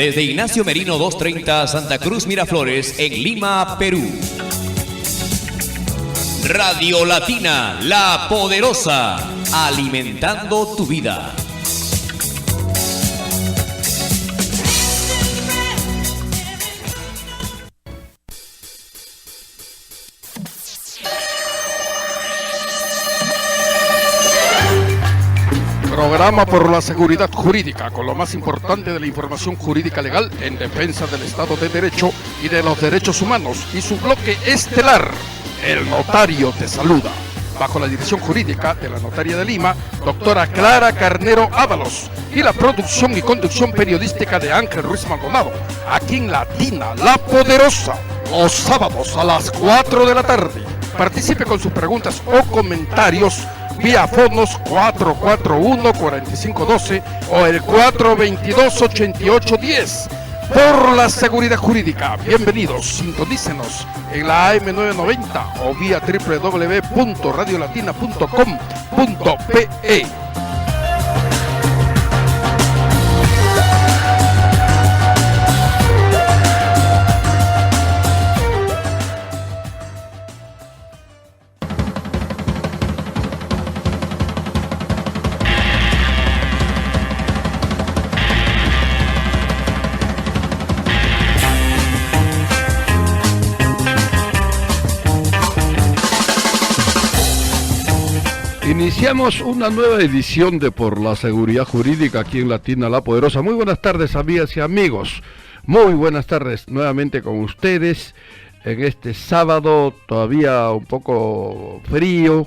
desde Ignacio Merino 230 Santa Cruz Miraflores en Lima, Perú. Radio Latina, la poderosa, alimentando tu vida. Programa por la seguridad jurídica, con lo más importante de la información jurídica legal en defensa del Estado de Derecho y de los derechos humanos, y su bloque estelar, El Notario te saluda, bajo la dirección jurídica de la Notaria de Lima, doctora Clara Carnero Ábalos, y la producción y conducción periodística de Ángel Ruiz Maldonado, aquí en Latina, la poderosa, los sábados a las 4 de la tarde. Participe con sus preguntas o comentarios vía fonos 441-4512 o el 422-8810. Por la seguridad jurídica, bienvenidos, sintonícenos en la AM990 o vía www.radiolatina.com.pe. Iniciamos una nueva edición de Por la Seguridad Jurídica aquí en Latina La Poderosa. Muy buenas tardes, amigas y amigos. Muy buenas tardes nuevamente con ustedes en este sábado, todavía un poco frío,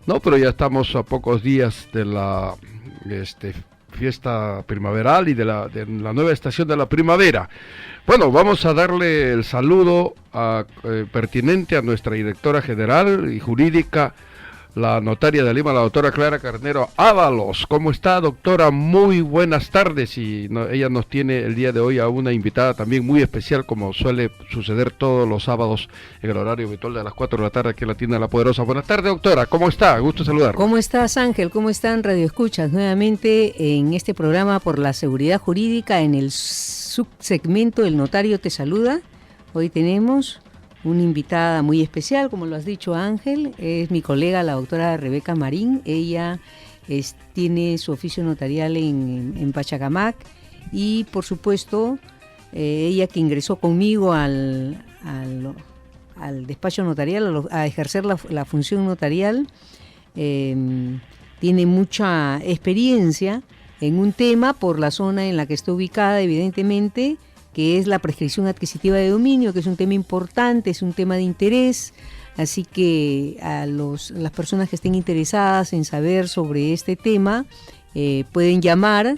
¿no? Pero ya estamos a pocos días de la fiesta primaveral y de la nueva estación de la primavera. Bueno, vamos a darle el saludo pertinente a nuestra directora general y jurídica, la notaria de Lima, la doctora Clara Carnero Ábalos. ¿Cómo está, doctora? Muy buenas tardes. Y ella nos tiene el día de hoy a una invitada también muy especial, como suele suceder todos los sábados en el horario habitual de las 4 de la tarde aquí en Latina La Poderosa. Buenas tardes, doctora. ¿Cómo está? Gusto saludar. ¿Cómo estás, Ángel? ¿Cómo están, Radio Escuchas? Nuevamente en este programa por la seguridad jurídica, en el subsegmento El Notario te saluda. Hoy tenemos una invitada muy especial, como lo has dicho, Ángel, es mi colega, la doctora Rebeca Marín. Ella tiene su oficio notarial en Pachacamac y, por supuesto, ella que ingresó conmigo al despacho notarial, a ejercer la función notarial, tiene mucha experiencia en un tema por la zona en la que está ubicada, evidentemente, que es la prescripción adquisitiva de dominio, que es un tema importante, es un tema de interés, así que a las personas que estén interesadas en saber sobre este tema pueden llamar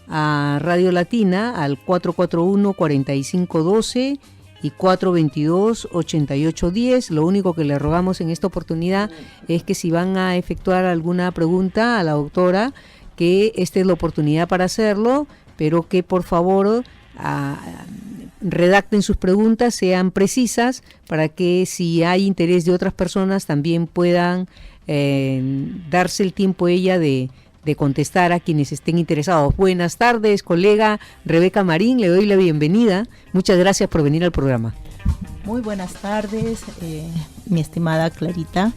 a Radio Latina al 441-4512 y 422-8810. Lo único que le rogamos en esta oportunidad es que si van a efectuar alguna pregunta a la doctora, que esta es la oportunidad para hacerlo, pero que por favor redacten sus preguntas, sean precisas, para que si hay interés de otras personas también puedan darse el tiempo ella de contestar a quienes estén interesados. Buenas tardes, colega Rebeca Marín, le doy la bienvenida. Muchas gracias por venir al programa. Muy buenas tardes, mi estimada Clarita.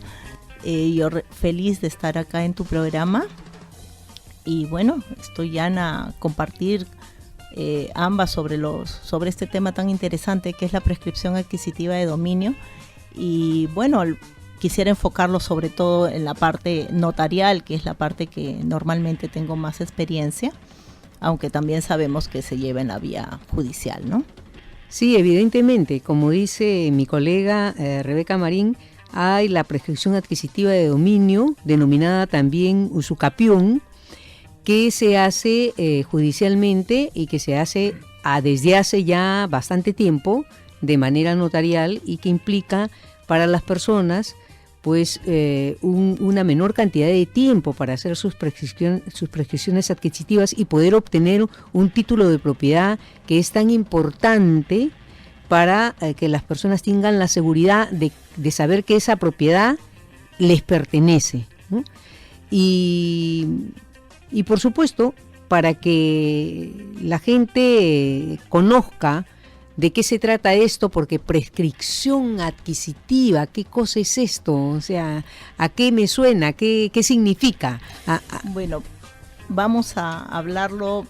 Yo feliz de estar acá en tu programa. Y bueno, estoy ya a compartir ambas sobre este tema tan interesante que es la prescripción adquisitiva de dominio. Y bueno, quisiera enfocarlo sobre todo en la parte notarial, que es la parte que normalmente tengo más experiencia, aunque también sabemos que se lleva en la vía judicial, ¿no? Sí, evidentemente, como dice mi colega Rebeca Marín, hay la prescripción adquisitiva de dominio, denominada también usucapión, que se hace judicialmente y que se hace desde hace ya bastante tiempo de manera notarial, y que implica para las personas pues una menor cantidad de tiempo para hacer sus prescripciones adquisitivas y poder obtener un título de propiedad, que es tan importante para que las personas tengan la seguridad de saber que esa propiedad les pertenece, ¿no? Y por supuesto, para que la gente conozca de qué se trata esto, porque prescripción adquisitiva, ¿qué cosa es esto? O sea, ¿a qué me suena? ¿Qué significa? Bueno, vamos a hablarlo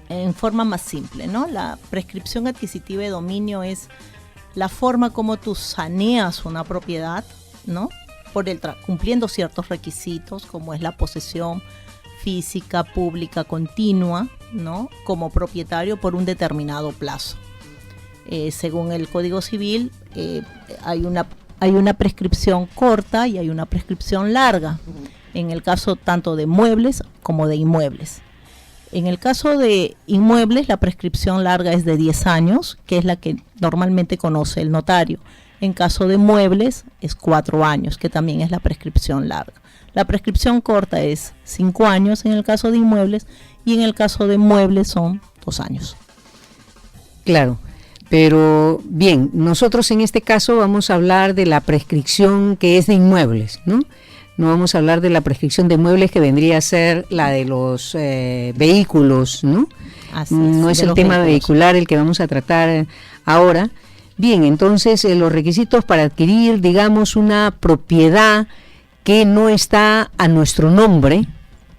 en forma más simple, ¿no? La prescripción adquisitiva de dominio es la forma como tú saneas una propiedad, ¿no? Cumpliendo ciertos requisitos, como es la posesión física, pública, continua, ¿no? Como propietario por un determinado plazo. Según el Código Civil, hay una prescripción corta y hay una prescripción larga, en el caso tanto de muebles como de inmuebles. En el caso de inmuebles, la prescripción larga es de 10 años, que es la que normalmente conoce el notario. En caso de muebles es 4 años, que también es la prescripción larga. La prescripción corta es 5 años en el caso de inmuebles, y en el caso de muebles son 2 años. Claro, pero bien, nosotros en este caso vamos a hablar de la prescripción que es de inmuebles, ¿no? No vamos a hablar de la prescripción de muebles, que vendría a ser la de los vehículos, ¿no? Así es, no es el tema vehicular el que vamos a tratar ahora. Bien, entonces los requisitos para adquirir, digamos, una propiedad que no está a nuestro nombre,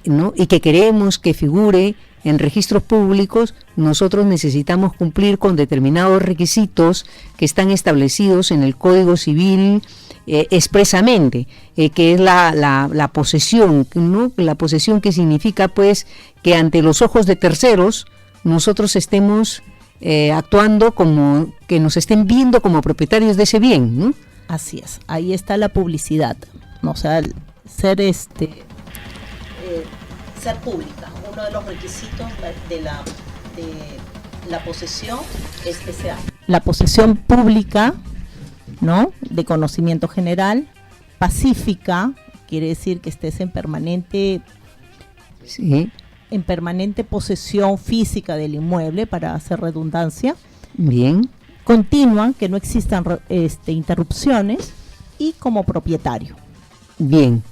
¿no? Y que queremos que figure en registros públicos, nosotros necesitamos cumplir con determinados requisitos que están establecidos en el Código Civil expresamente, que es la posesión, ¿no? La posesión, que significa pues que ante los ojos de terceros nosotros estemos actuando como que nos estén viendo como propietarios de ese bien, ¿no? Así es, ahí está la publicidad, ¿no? O sea, ser pública. Uno de los requisitos de la posesión es que sea la posesión pública, ¿no? De conocimiento general, pacífica, quiere decir que estés en permanente posesión física del inmueble, para hacer redundancia. Bien. Continua, que no existan interrupciones, y como propietario. Bien.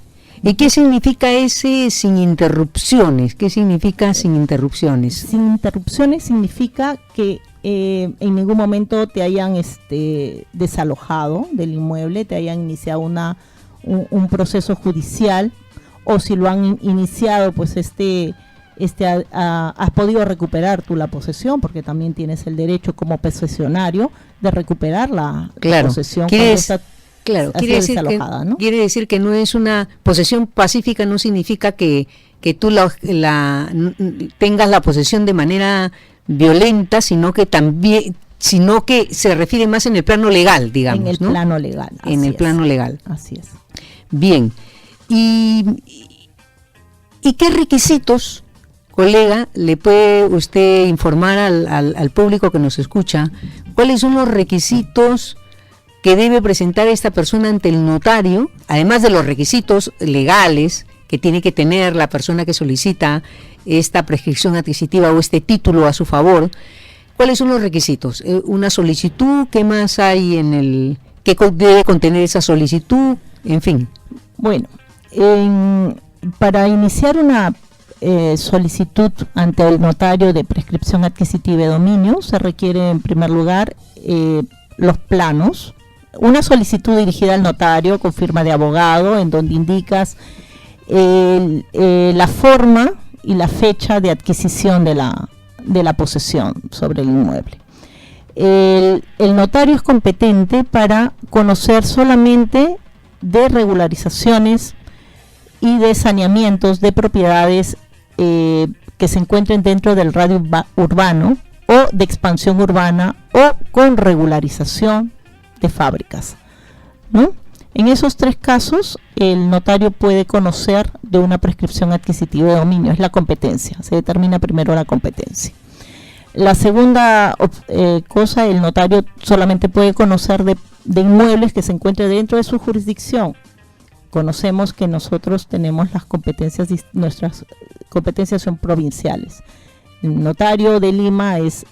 ¿Y qué significa ese sin interrupciones? ¿Qué significa sin interrupciones? Sin interrupciones significa que en ningún momento te hayan desalojado del inmueble, te hayan iniciado un proceso judicial, o si lo han iniciado, pues has podido recuperar tú la posesión, porque también tienes el derecho como posesionario de recuperar la posesión cuando está desalojada, ¿no? Quiere decir que no es una posesión pacífica, no significa que tú tengas la posesión de manera violenta, sino que se refiere más en el plano legal, digamos, en el ¿no? plano legal. En el plano legal. Así es. Bien. ¿Y qué requisitos, colega, le puede usted informar al público que nos escucha? ¿Cuáles son los requisitos que debe presentar esta persona ante el notario, además de los requisitos legales que tiene que tener la persona que solicita esta prescripción adquisitiva o este título a su favor? ¿Cuáles son los requisitos? ¿Una solicitud? ¿Qué más hay qué debe contener esa solicitud? En fin. Bueno, para iniciar una solicitud ante el notario de prescripción adquisitiva de dominio, se requiere en primer lugar los planos, una solicitud dirigida al notario con firma de abogado, en donde indicas la forma y la fecha de adquisición de la posesión sobre el inmueble. El notario es competente para conocer solamente de regularizaciones y de saneamientos de propiedades que se encuentren dentro del radio urbano, o de expansión urbana, o con regularización de fábricas, ¿no? En esos 3 casos, el notario puede conocer de una prescripción adquisitiva de dominio. Es la competencia, se determina primero la competencia. La segunda cosa, el notario solamente puede conocer de inmuebles que se encuentren dentro de su jurisdicción. Conocemos que nosotros tenemos nuestras competencias son provinciales. El notario de Lima es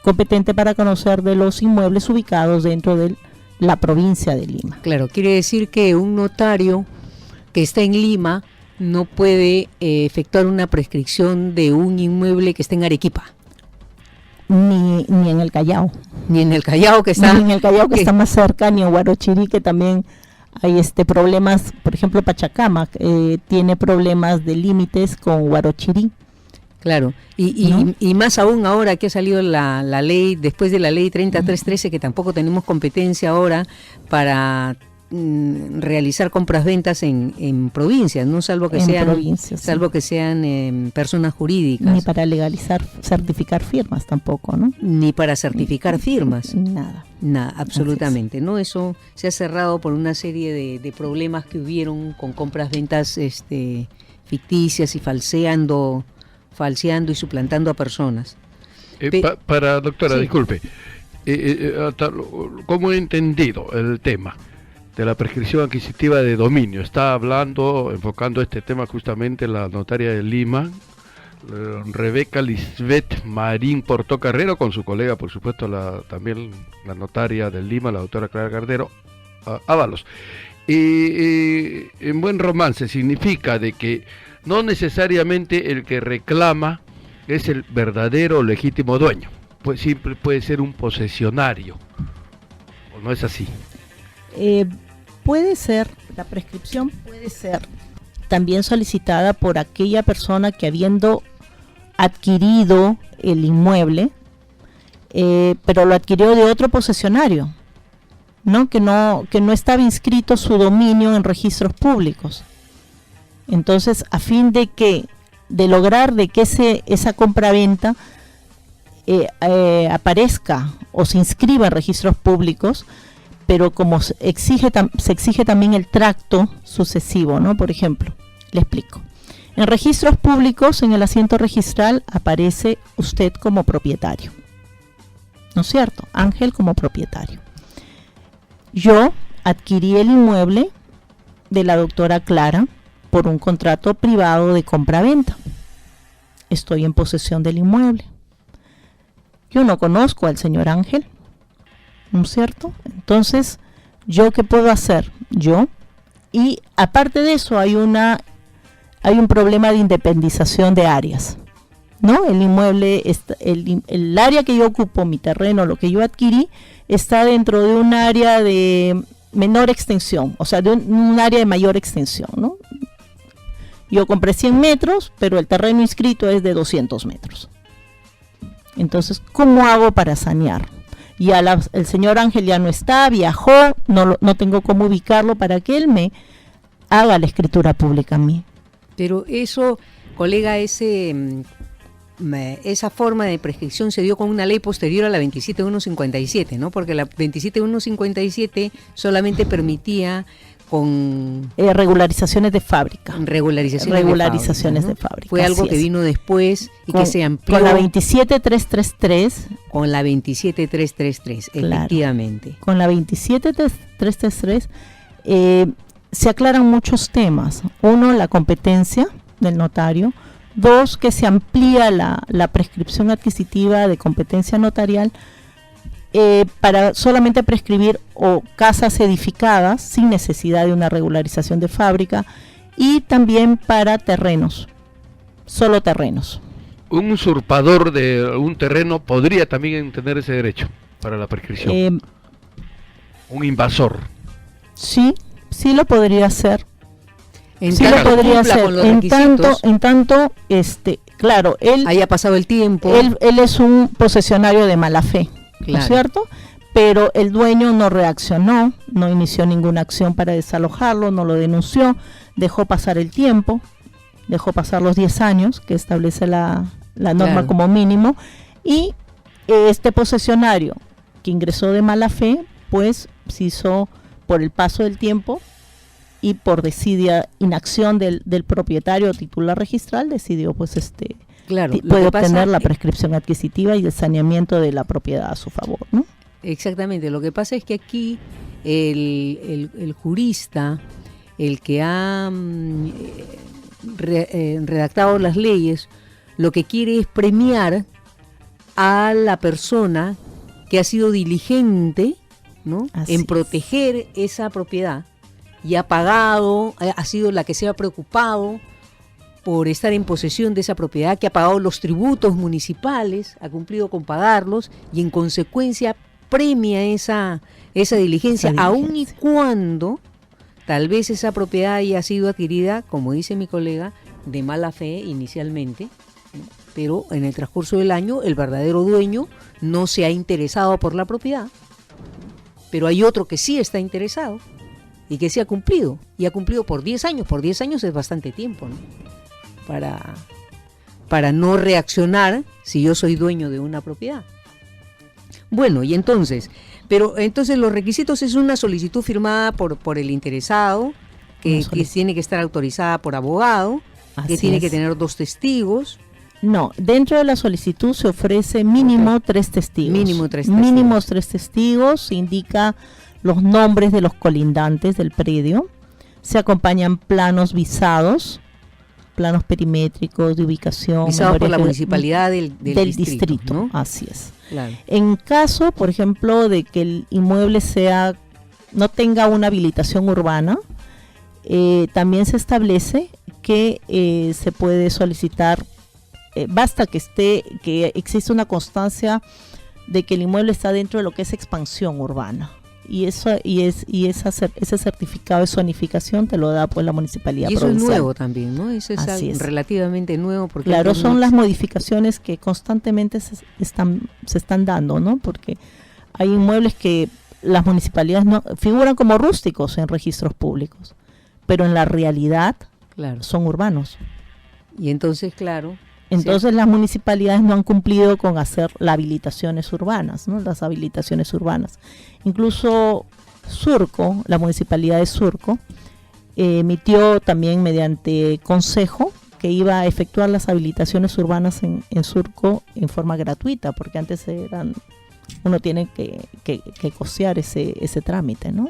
competente para conocer de los inmuebles ubicados dentro de la provincia de Lima. Claro, quiere decir que un notario que está en Lima no puede efectuar una prescripción de un inmueble que esté en Arequipa. Ni en el Callao. Ni en el Callao que está... Ni en el Callao que está más cerca, ni en Huarochirí, que también hay problemas. Por ejemplo, Pachacamac tiene problemas de límites con Huarochirí. Claro, y más aún ahora que ha salido la ley, después de la ley 3313, que tampoco tenemos competencia ahora para realizar compras-ventas en provincias, no salvo que sean personas jurídicas. Ni para legalizar, certificar firmas tampoco, ¿no? Ni para certificar firmas. Nada. Nada, absolutamente, ¿no? Eso se ha cerrado por una serie de problemas que hubieron con compras-ventas ficticias y falseando y suplantando a personas. Para doctora, sí. Disculpe, ¿cómo he entendido el tema de la prescripción adquisitiva de dominio? Está enfocando este tema justamente la notaria de Lima, Rebeca Lisbeth Marín Portocarrero, con su colega, por supuesto, también la notaria de Lima, la doctora Clara Cardero Ábalos. En buen romance significa de que no necesariamente el que reclama es el verdadero legítimo dueño, pues siempre puede ser un posesionario, ¿o no es así? Puede ser, la prescripción puede ser también solicitada por aquella persona que, habiendo adquirido el inmueble, pero lo adquirió de otro posesionario, ¿no? Que no estaba inscrito su dominio en registros públicos. Entonces, a fin de lograr de que esa compraventa aparezca o se inscriba en registros públicos, pero como se exige también el tracto sucesivo, ¿no? Por ejemplo, le explico. En registros públicos, en el asiento registral, aparece usted como propietario, ¿no es cierto? Ángel como propietario. Yo adquirí el inmueble de la doctora Clara por un contrato privado de compra-venta. Estoy en posesión del inmueble. Yo no conozco al señor Ángel, ¿no es cierto? Entonces, ¿yo qué puedo hacer? Y aparte de eso hay un problema de independización de áreas, ¿no? El inmueble, el área que yo ocupo, mi terreno, lo que yo adquirí, está dentro de un área de menor extensión, o sea, de un área de mayor extensión, ¿no? Yo compré 100 metros, pero el terreno inscrito es de 200 metros. Entonces, ¿cómo hago para sanear? Ya el señor Ángel ya no está, viajó, no tengo cómo ubicarlo para que él me haga la escritura pública a mí. Pero eso, colega, esa forma de prescripción se dio con una ley posterior a la 27157, ¿no? Porque la 27157 solamente permitía con regularizaciones de fábrica. Regularizaciones de fábrica. Fue algo que vino después y que se amplió. Con la 27333. Con la 27333, claro, efectivamente. Con la 27333 se aclaran muchos temas. Uno, la competencia del notario. Dos, que se amplía la prescripción adquisitiva de competencia notarial para solamente prescribir casas edificadas sin necesidad de una regularización de fábrica, y también para terrenos, solo terrenos. Un usurpador de un terreno podría también tener ese derecho para la prescripción. Un invasor. Sí lo podría hacer. En tanto, claro, él haya pasado el tiempo. Él es un posesionario de mala fe, claro, ¿no es cierto? Pero el dueño no reaccionó, no inició ninguna acción para desalojarlo, no lo denunció, dejó pasar el tiempo, dejó pasar los 10 años que establece la norma, claro, como mínimo, y este posesionario que ingresó de mala fe, pues se hizo, por el paso del tiempo y por decidida inacción del propietario titular registral, decidió pues claro, puede obtener la prescripción adquisitiva y el saneamiento de la propiedad a su favor, ¿no? Exactamente, lo que pasa es que aquí el jurista, el que ha redactado las leyes, lo que quiere es premiar a la persona que ha sido diligente, ¿no?, en proteger esa propiedad, y ha pagado, ha sido la que se ha preocupado por estar en posesión de esa propiedad, que ha pagado los tributos municipales, ha cumplido con pagarlos y en consecuencia premia esa diligencia, aun y cuando tal vez esa propiedad haya sido adquirida, como dice mi colega, de mala fe inicialmente, pero en el transcurso del año el verdadero dueño no se ha interesado por la propiedad, pero hay otro que sí está interesado y que sí ha cumplido, y ha cumplido por 10 años. Por 10 años es bastante tiempo, ¿no? Para no reaccionar si yo soy dueño de una propiedad. Bueno, y entonces, los requisitos es una solicitud firmada por el interesado, que tiene que estar autorizada por abogado, que tiene que tener 2 testigos. No, dentro de la solicitud se ofrece mínimo 3 testigos. Mínimo 3 testigos. Mínimo 3 testigos, se indica los nombres de los colindantes del predio, se acompañan planos visados, planos perimétricos de ubicación. Visados por la municipalidad del distrito, ¿no? Así es. Claro. En caso, por ejemplo, de que el inmueble no tenga una habilitación urbana, también se establece que se puede solicitar, basta que exista una constancia de que el inmueble está dentro de lo que es expansión urbana. Y ese certificado de zonificación te lo da pues la mumunicipalidad provincial. Y eso es nuevo también, ¿no? Eso es relativamente nuevo. Porque claro, son las modificaciones que constantemente se están dando, ¿no? Porque hay inmuebles que las municipalidades no figuran como rústicos en registros públicos, pero en la realidad son urbanos. Y entonces, claro... Entonces las municipalidades no han cumplido con hacer las habilitaciones urbanas, ¿no? Las habilitaciones urbanas. Incluso Surco, la municipalidad de Surco, emitió también mediante consejo que iba a efectuar las habilitaciones urbanas en Surco en forma gratuita, porque antes uno tiene que costear ese trámite, ¿no?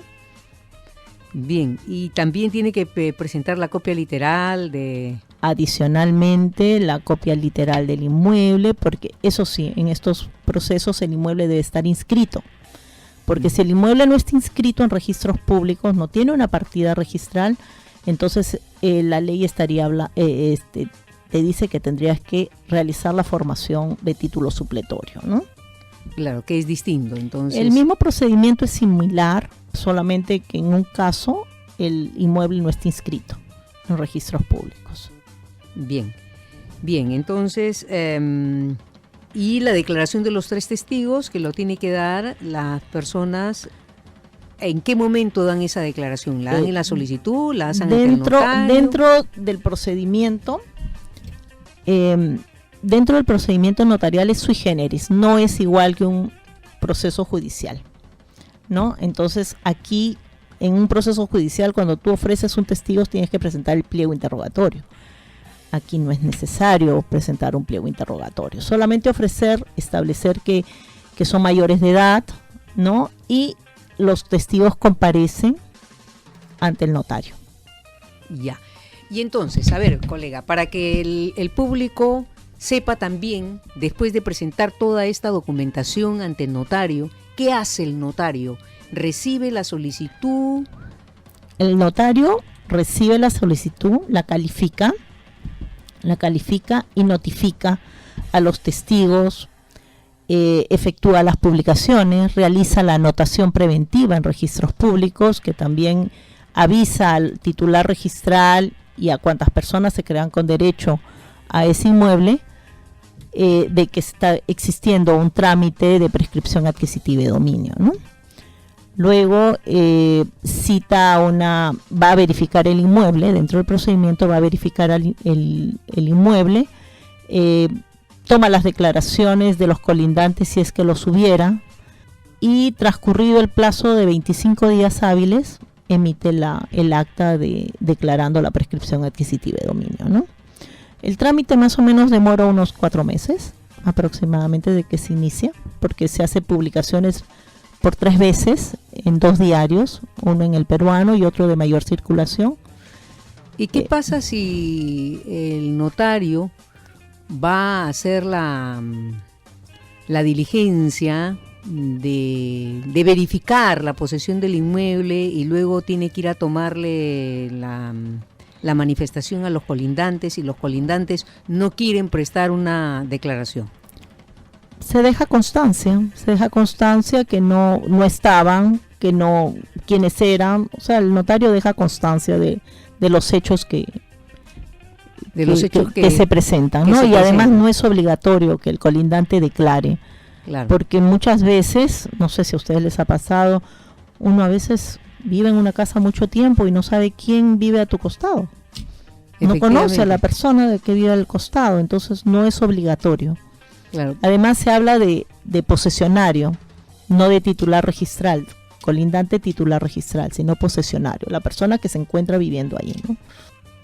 Bien, y también tiene que presentar la copia literal de... Adicionalmente, la copia literal del inmueble, porque eso sí, en estos procesos el inmueble debe estar inscrito. Porque si el inmueble no está inscrito en registros públicos, no tiene una partida registral, entonces la ley estaría te dice que tendrías que realizar la formación de título supletorio, ¿no? Claro, que es distinto, entonces... El mismo procedimiento es similar, solamente que en un caso el inmueble no está inscrito en registros públicos. Bien, entonces, y la declaración de los 3 testigos que lo tiene que dar las personas, ¿en qué momento dan esa declaración? ¿La dan en la solicitud? ¿La hacen ante el notario? Dentro del procedimiento, notarial es sui generis, no es igual que un proceso judicial, ¿no? Entonces aquí, en un proceso judicial, cuando tú ofreces un testigo, tienes que presentar el pliego interrogatorio. Aquí no es necesario presentar un pliego interrogatorio, solamente establecer que son mayores de edad, ¿no? Y los testigos comparecen ante el notario. Ya. Y entonces, a ver, colega, para que el público sepa también, después de presentar toda esta documentación ante el notario, ¿qué hace el notario? ¿Recibe la solicitud? El notario recibe la solicitud, la califica y notifica a los testigos, efectúa las publicaciones, realiza la anotación preventiva en registros públicos, que también avisa al titular registral y a cuantas personas se crean con derecho a ese inmueble, de que está existiendo un trámite de prescripción adquisitiva y dominio, ¿no? Luego va a verificar el inmueble, dentro del procedimiento va a verificar el inmueble, toma las declaraciones de los colindantes si es que los hubiera, y transcurrido el plazo de 25 días hábiles, emite el acta declarando la prescripción adquisitiva y dominio, ¿no? El trámite más o menos demora unos 4 meses aproximadamente de que se inicia, porque se hace publicaciones por 3 veces en 2 diarios, uno en El Peruano y otro de mayor circulación. ¿Y qué pasa si el notario va a hacer la diligencia de verificar la posesión del inmueble y luego tiene que ir a tomarle la manifestación a los colindantes y los colindantes no quieren prestar una declaración? Se deja constancia que no estaban, que no, quiénes eran, o sea, el notario deja constancia de los hechos que se presentan, ¿no? Y además no es obligatorio que el colindante declare, claro, porque muchas veces, no sé si a ustedes les ha pasado, uno a veces vive en una casa mucho tiempo y no sabe quién vive a tu costado, no conoce a la persona que vive al costado, entonces no es obligatorio. Claro. Además se habla de posesionario, no de titular registral, colindante titular registral, sino posesionario, la persona que se encuentra viviendo ahí, ¿no?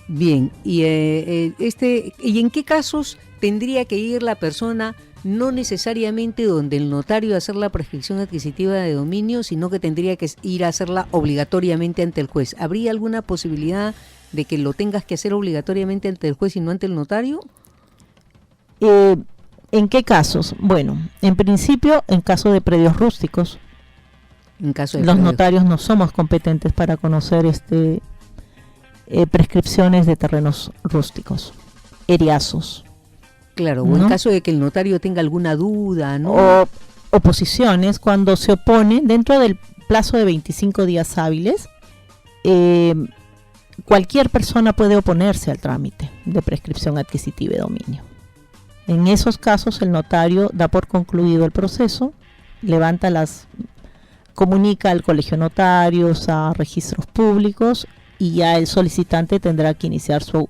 Bien, ¿y en qué casos tendría que ir la persona, no necesariamente donde el notario a hacer la prescripción adquisitiva de dominio, sino que tendría que ir a hacerla obligatoriamente ante el juez? ¿Habría alguna posibilidad de que lo tengas que hacer obligatoriamente ante el juez y no ante el notario? ¿En qué casos? Bueno, en principio, en caso de predios rústicos. En caso de los predios. Notarios no somos competentes para conocer prescripciones de terrenos rústicos, eriazos. Claro, o ¿no? en caso de que el notario tenga alguna duda, ¿no? O oposiciones, cuando se opone dentro del plazo de 25 días hábiles, cualquier persona puede oponerse al trámite de prescripción adquisitiva de dominio. En esos casos el notario da por concluido el proceso, comunica al colegio de notarios, a registros públicos, y ya el solicitante tendrá que iniciar su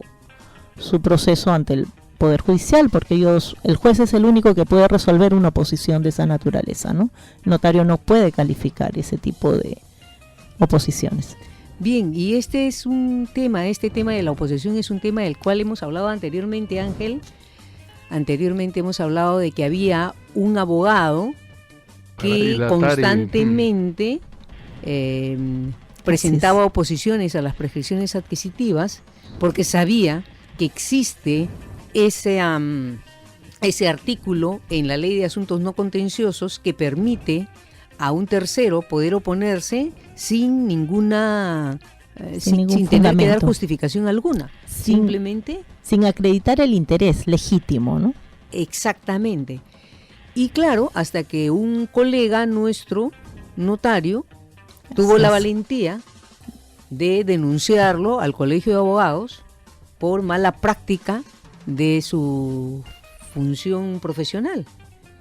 proceso ante el Poder Judicial, porque el juez es el único que puede resolver una oposición de esa naturaleza, ¿no? El notario no puede calificar ese tipo de oposiciones. Bien, y este tema de la oposición es un tema del cual hemos hablado anteriormente, Ángel. Anteriormente hemos hablado de que había un abogado que constantemente presentaba oposiciones a las prescripciones adquisitivas porque sabía que existe ese artículo en la Ley de Asuntos No Contenciosos que permite a un tercero poder oponerse sin tener que dar justificación alguna, simplemente sin acreditar el interés legítimo, ¿no? Exactamente. Y claro, hasta que un colega nuestro, notario, tuvo la valentía de denunciarlo al Colegio de Abogados por mala práctica de su función profesional.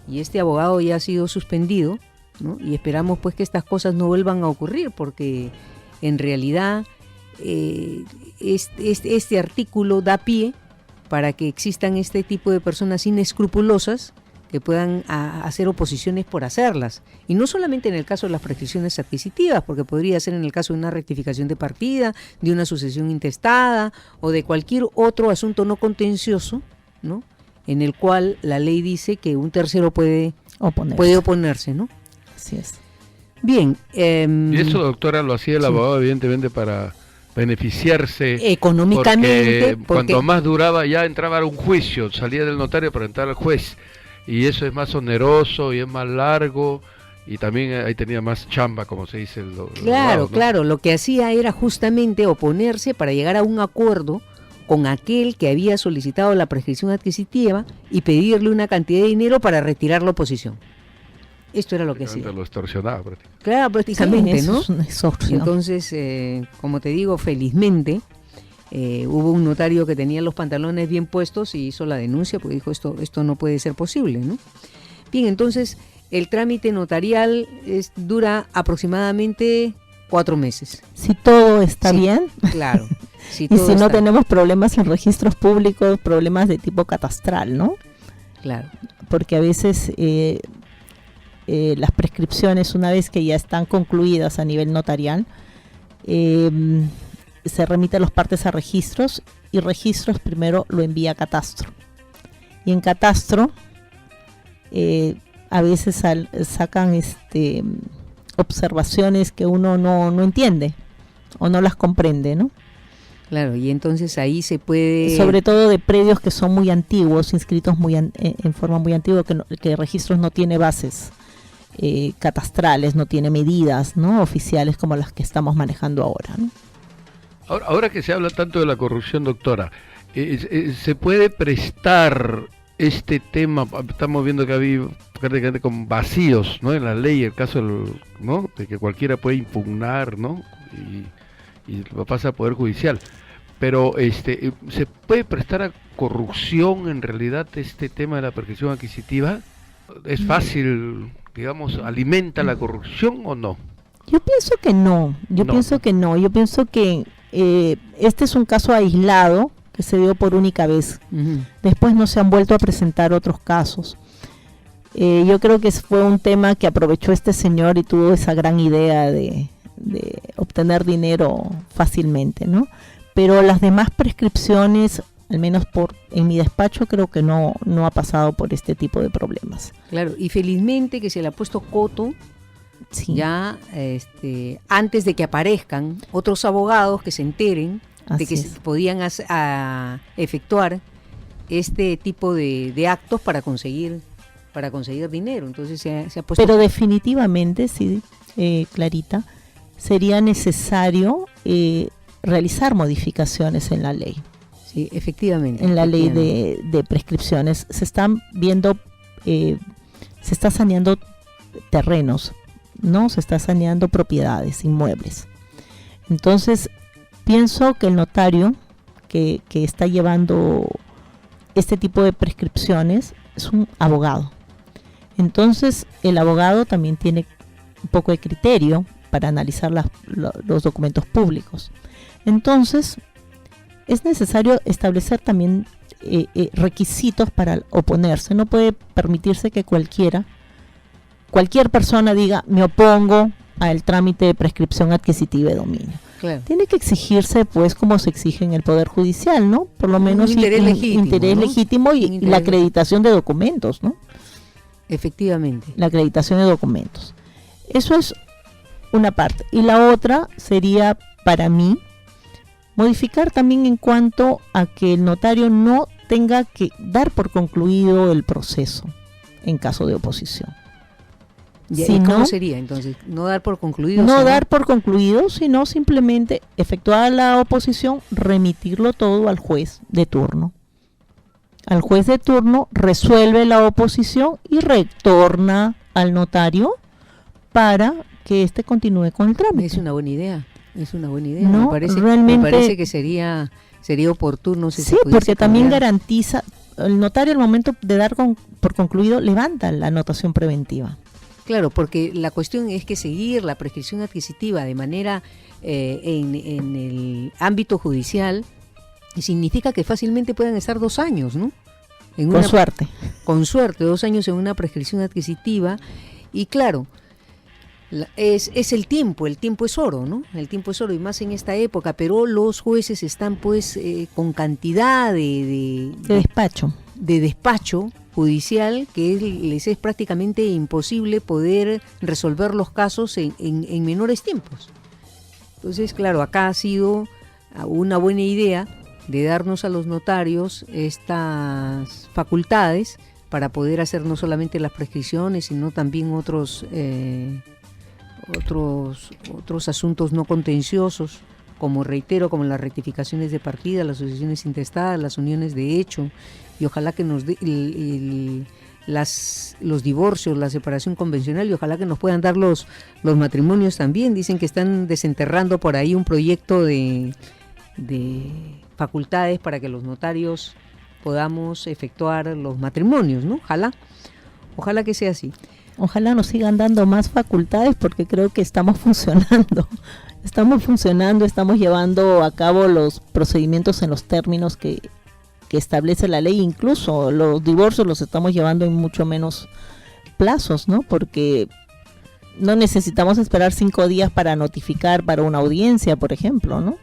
Y este abogado ya ha sido suspendido, ¿no? Y esperamos pues que estas cosas no vuelvan a ocurrir, porque en realidad este artículo da pie para que existan este tipo de personas inescrupulosas que puedan hacer oposiciones por hacerlas. Y no solamente en el caso de las prescripciones adquisitivas, porque podría ser en el caso de una rectificación de partida, de una sucesión intestada o de cualquier otro asunto no contencioso, ¿no? En el cual la ley dice que un tercero puede oponerse, ¿no? Así es. Bien. Y eso, doctora, lo hacía el abogado evidentemente para beneficiarse económicamente, porque cuanto más duraba ya entraba a un juicio, salía del notario para entrar al juez, y eso es más oneroso y es más largo, y también ahí tenía más chamba, como se dice. Claro, lo que hacía era justamente oponerse para llegar a un acuerdo con aquel que había solicitado la prescripción adquisitiva y pedirle una cantidad de dinero para retirar la oposición. Esto era lo que hacía. Lo extorsionaba prácticamente. Claro, prácticamente, ¿no? Es una extorsión. Entonces, como te digo, felizmente hubo un notario que tenía los pantalones bien puestos y hizo la denuncia porque dijo esto no puede ser posible, ¿no? Bien, entonces el trámite notarial dura aproximadamente 4 meses. Si todo está bien. Claro. Y si no tenemos problemas en registros públicos, problemas de tipo catastral, ¿no? Claro. Porque a veces las prescripciones, una vez que ya están concluidas a nivel notarial, se remite a los partes a registros, y registros primero lo envía a catastro. Y en catastro a veces sacan observaciones que uno no entiende o no las comprende, ¿no? Claro, y entonces ahí se puede... Sobre todo de predios que son muy antiguos, inscritos en forma muy antigua, que registros no tiene bases catastrales, no tiene medidas, ¿no? Oficiales como las que estamos manejando ahora, ¿no? Ahora que se habla tanto de la corrupción, doctora, ¿se puede prestar este tema? Estamos viendo que ha habido prácticamente con vacíos, ¿no?, en la ley, el caso ¿no?, de que cualquiera puede impugnar, ¿no?, y lo pasa al Poder Judicial. Pero ¿se puede prestar a corrupción en realidad este tema de la prescripción adquisitiva? ¿Es fácil, digamos, alimenta la corrupción o no? Yo pienso que no, yo pienso que este es un caso aislado que se dio por única vez. Después no se han vuelto a presentar otros casos. Yo creo que fue un tema que aprovechó este señor y tuvo esa gran idea de obtener dinero fácilmente, ¿no? Pero las demás prescripciones, al menos en mi despacho, creo que no ha pasado por este tipo de problemas. Claro, y felizmente que se le ha puesto coto, sí, ya antes de que aparezcan otros abogados que se enteren de que se podían efectuar este tipo de actos para conseguir dinero. Entonces se ha puesto. Pero definitivamente, sí, Clarita, sería necesario realizar modificaciones en la ley. Sí, efectivamente. En la ley de prescripciones. Se están viendo, se está saneando terrenos, ¿no? Se está saneando propiedades, inmuebles. Entonces, pienso que el notario que está llevando este tipo de prescripciones es un abogado. Entonces, el abogado también tiene un poco de criterio para analizar los documentos públicos. Entonces, es necesario establecer también requisitos para oponerse. No puede permitirse que cualquier persona diga, me opongo al trámite de prescripción adquisitiva de dominio. Claro. Tiene que exigirse, pues, como se exige en el Poder Judicial, ¿no? Por lo menos un interés legítimo, ¿no? y la acreditación de documentos, ¿no? Efectivamente. La acreditación de documentos. Eso es una parte. Y la otra sería, para mí, modificar también en cuanto a que el notario no tenga que dar por concluido el proceso en caso de oposición. ¿Y cómo sería entonces? ¿No dar por concluido? No dar por concluido, sino simplemente efectuar la oposición, remitirlo todo al juez de turno. Al juez de turno resuelve la oposición y retorna al notario para que éste continúe con el trámite. Es una buena idea. No, me parece que sería oportuno. Sí, porque también garantiza, el notario al momento de dar por concluido levanta la anotación preventiva. Claro, porque la cuestión es que seguir la prescripción adquisitiva de manera en el ámbito judicial significa que fácilmente puedan estar 2 años, ¿no? Suerte. Con suerte, 2 años en una prescripción adquisitiva. Y claro, es el tiempo es oro, ¿no? El tiempo es oro, y más en esta época, pero los jueces están pues con cantidad de despacho judicial que les es prácticamente imposible poder resolver los casos en menores tiempos. Entonces, claro, acá ha sido una buena idea de darnos a los notarios estas facultades para poder hacer no solamente las prescripciones, sino también otros asuntos no contenciosos, como reitero, como las rectificaciones de partida, las sucesiones intestadas, las uniones de hecho, y ojalá que nos dé los divorcios, la separación convencional, y ojalá que nos puedan dar los matrimonios también. Dicen que están desenterrando por ahí un proyecto de facultades para que los notarios podamos efectuar los matrimonios, ¿no? Ojalá que sea así. Ojalá nos sigan dando más facultades, porque creo que estamos funcionando, estamos llevando a cabo los procedimientos en los términos que establece la ley. Incluso los divorcios los estamos llevando en mucho menos plazos, ¿no? Porque no necesitamos esperar 5 días para notificar para una audiencia, por ejemplo, ¿no?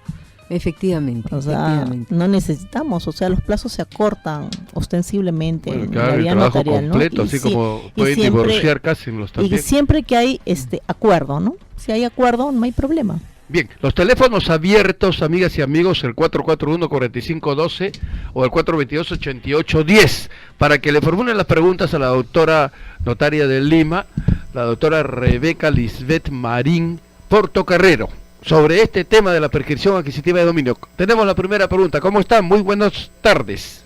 Efectivamente. O sea, no necesitamos, o sea, los plazos se acortan ostensiblemente. Bueno, claro, el trabajo notarial, completo, ¿no? Así como pueden divorciar casi en los también. Y siempre que hay acuerdo, ¿no? Si hay acuerdo, no hay problema. Bien, los teléfonos abiertos, amigas y amigos, el 441-4512 o el 422-8810, para que le formulen las preguntas a la doctora notaria de Lima, la doctora Rebeca Lisbeth Marín Portocarrero. sobre este tema de la prescripción adquisitiva de dominio. Tenemos la primera pregunta. ¿Cómo están? Muy buenas tardes.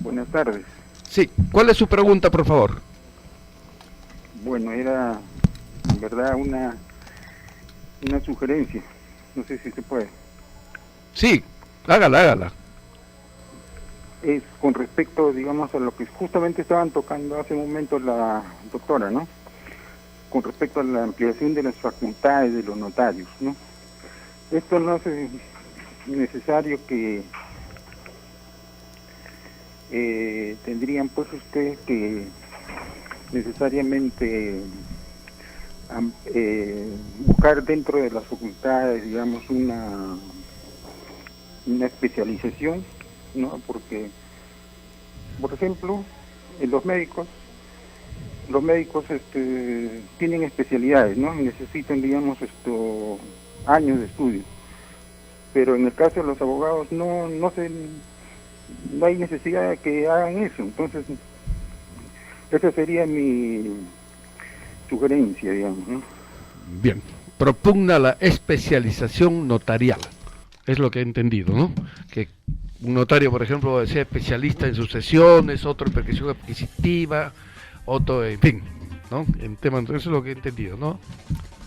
Buenas tardes. Sí, ¿cuál es su pregunta, por favor? Bueno, era en verdad una sugerencia. No sé si se puede. Sí, hágala. Es con respecto, digamos, a lo que justamente estaban tocando hace un momento la doctora, ¿no? Con respecto a la ampliación de las facultades de los notarios, ¿no? Esto no hace necesario que tendrían pues ustedes que necesariamente buscar dentro de las facultades, digamos, una especialización, ¿no? Porque, por ejemplo, los médicos tienen especialidades, ¿no? Y necesitan, digamos, años de estudio. Pero en el caso de los abogados no hay necesidad de que hagan eso. Entonces, esa sería mi sugerencia, digamos, ¿no? Bien, propugna la especialización notarial. Es lo que he entendido, ¿no? Que un notario, por ejemplo, sea especialista en sucesiones, otro en prescripción adquisitiva, otro, en fin, ¿no? En temas, eso es lo que he entendido, ¿no?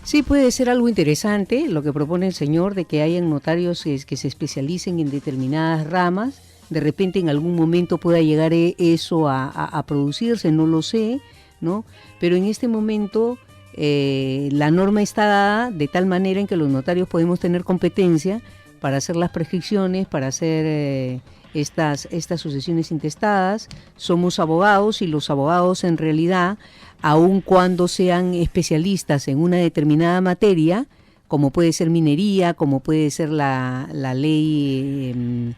Sí, puede ser algo interesante lo que propone el señor, de que hayan notarios que se especialicen en determinadas ramas. De repente en algún momento pueda llegar eso a producirse, no lo sé, ¿no? Pero en este momento la norma está dada de tal manera en que los notarios podemos tener competencia para hacer las prescripciones, para hacer estas sucesiones intestadas. Somos abogados y los abogados en realidad, aun cuando sean especialistas en una determinada materia, como puede ser minería, como puede ser la ley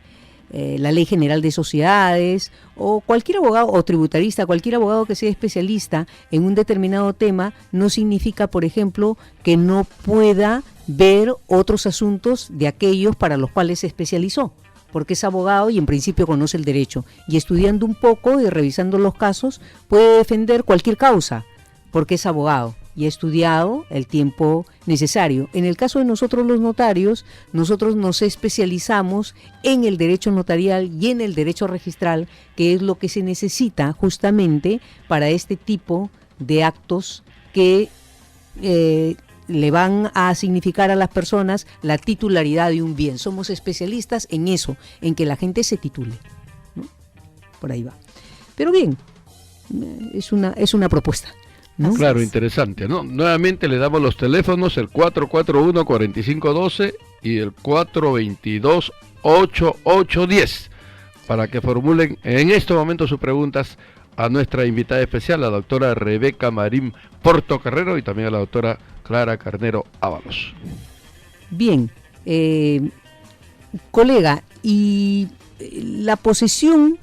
general de sociedades, o cualquier abogado, o tributarista, cualquier abogado que sea especialista en un determinado tema, no significa, por ejemplo, que no pueda ver otros asuntos de aquellos para los cuales se especializó, porque es abogado y en principio conoce el derecho, y estudiando un poco y revisando los casos puede defender cualquier causa, porque es abogado y ha estudiado el tiempo necesario. En el caso de nosotros los notarios, nosotros nos especializamos en el derecho notarial y en el derecho registral, que es lo que se necesita justamente para este tipo de actos que le van a significar a las personas la titularidad de un bien. Somos especialistas en eso, en que la gente se titule, ¿no? Por ahí va. Pero bien, es una propuesta, ¿no? Claro, interesante, ¿no? Nuevamente le damos los teléfonos, el 441-4512 y el 422-8810, para que formulen en este momento sus preguntas a nuestra invitada especial, la doctora Rebeca Marín Portocarrero, y también a la doctora Clara Carnero Ábalos. Bien, colega, ¿y la posesión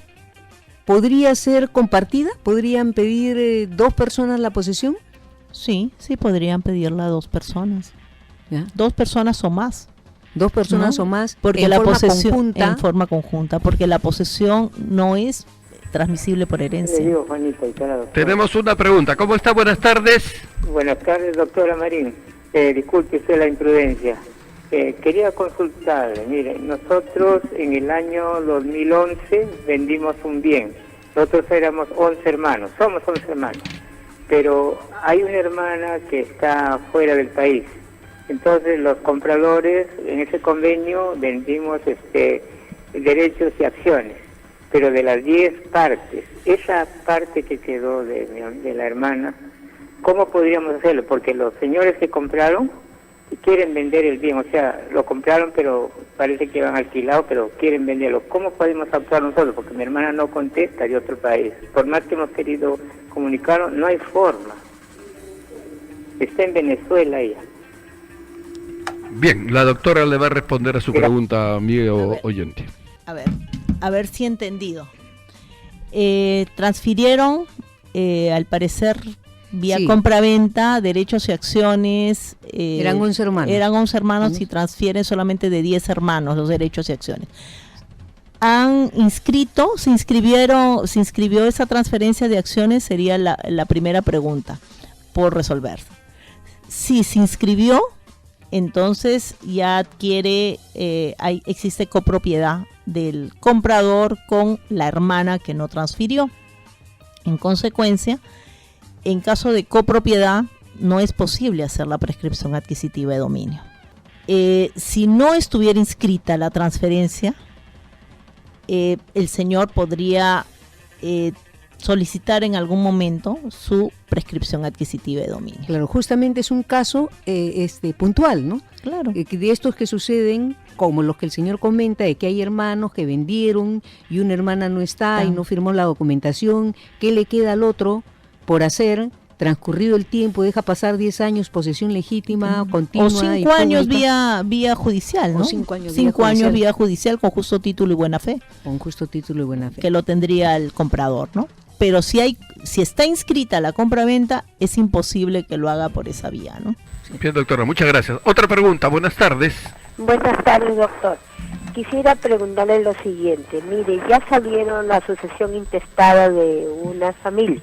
podría ser compartida? ¿Podrían pedir dos personas la posesión? Sí, podrían pedirla a dos personas. ¿Ya? 2 personas o más. 2 personas, ¿no?, o más, porque en la forma posesión conjunta. En forma conjunta, porque la posesión no es transmisible por herencia. Le digo, Juanita, y cara, doctora. Tenemos una pregunta. ¿Cómo está? Buenas tardes. Buenas tardes, doctora Marín. Disculpe usted la imprudencia. Quería consultarle. Mire, nosotros en el año 2011 vendimos un bien. Nosotros éramos 11 hermanos, somos 11 hermanos. Pero hay una hermana que está fuera del país. Entonces los compradores en ese convenio vendimos derechos y acciones. Pero de las 10 partes, esa parte que quedó de la hermana, ¿cómo podríamos hacerlo? Porque los señores que compraron quieren vender el bien, o sea, lo compraron pero parece que van alquilado, pero quieren venderlo. ¿Cómo podemos actuar nosotros? Porque mi hermana no contesta de otro país. Por más que hemos querido comunicarlo, no hay forma. Está en Venezuela ella. Bien, la doctora le va a responder a su pregunta, amigo oyente. A ver si he entendido. Transfirieron, al parecer, vía compra-venta, derechos y acciones. Eran 11 hermanos. Eran 11 hermanos y transfieren solamente de 10 hermanos los derechos y acciones. Han inscrito, se inscribió esa transferencia de acciones, sería la primera pregunta por resolver. Si se inscribió, entonces ya adquiere, existe copropiedad del comprador con la hermana que no transfirió. En consecuencia, en caso de copropiedad, no es posible hacer la prescripción adquisitiva de dominio. Si no estuviera inscrita la transferencia, el señor podría solicitar en algún momento su prescripción adquisitiva de dominio. Claro, justamente es un caso puntual, ¿no? Claro. De estos que suceden, como los que el señor comenta, de que hay hermanos que vendieron y una hermana no está y no firmó la documentación. ¿Qué le queda al otro por hacer? Transcurrido el tiempo, deja pasar 10 años, posesión legítima, continua. O 5 años vía judicial, ¿no? O 5 años, 5 años vía judicial con justo título y buena fe. Con justo título y buena fe. Que lo tendría el comprador, ¿no? Pero si está inscrita la compraventa, es imposible que lo haga por esa vía, ¿no? Bien, doctora, muchas gracias. Otra pregunta, buenas tardes. Buenas tardes, doctor. Quisiera preguntarle lo siguiente. Mire, ya salieron la sucesión intestada de una familia.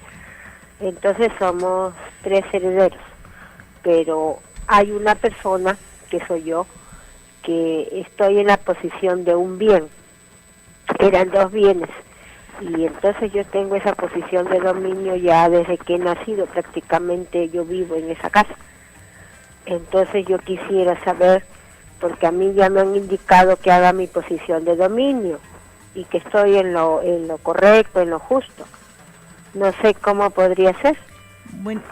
Entonces somos 3 herederos. Pero hay una persona, que soy yo, que estoy en la posición de un bien. Eran 2 bienes. Y entonces yo tengo esa posición de dominio ya desde que he nacido. Prácticamente yo vivo en esa casa. Entonces yo quisiera saber, porque a mí ya me han indicado que haga mi posición de dominio y que estoy en lo correcto, en lo justo. No sé cómo podría ser. Bueno,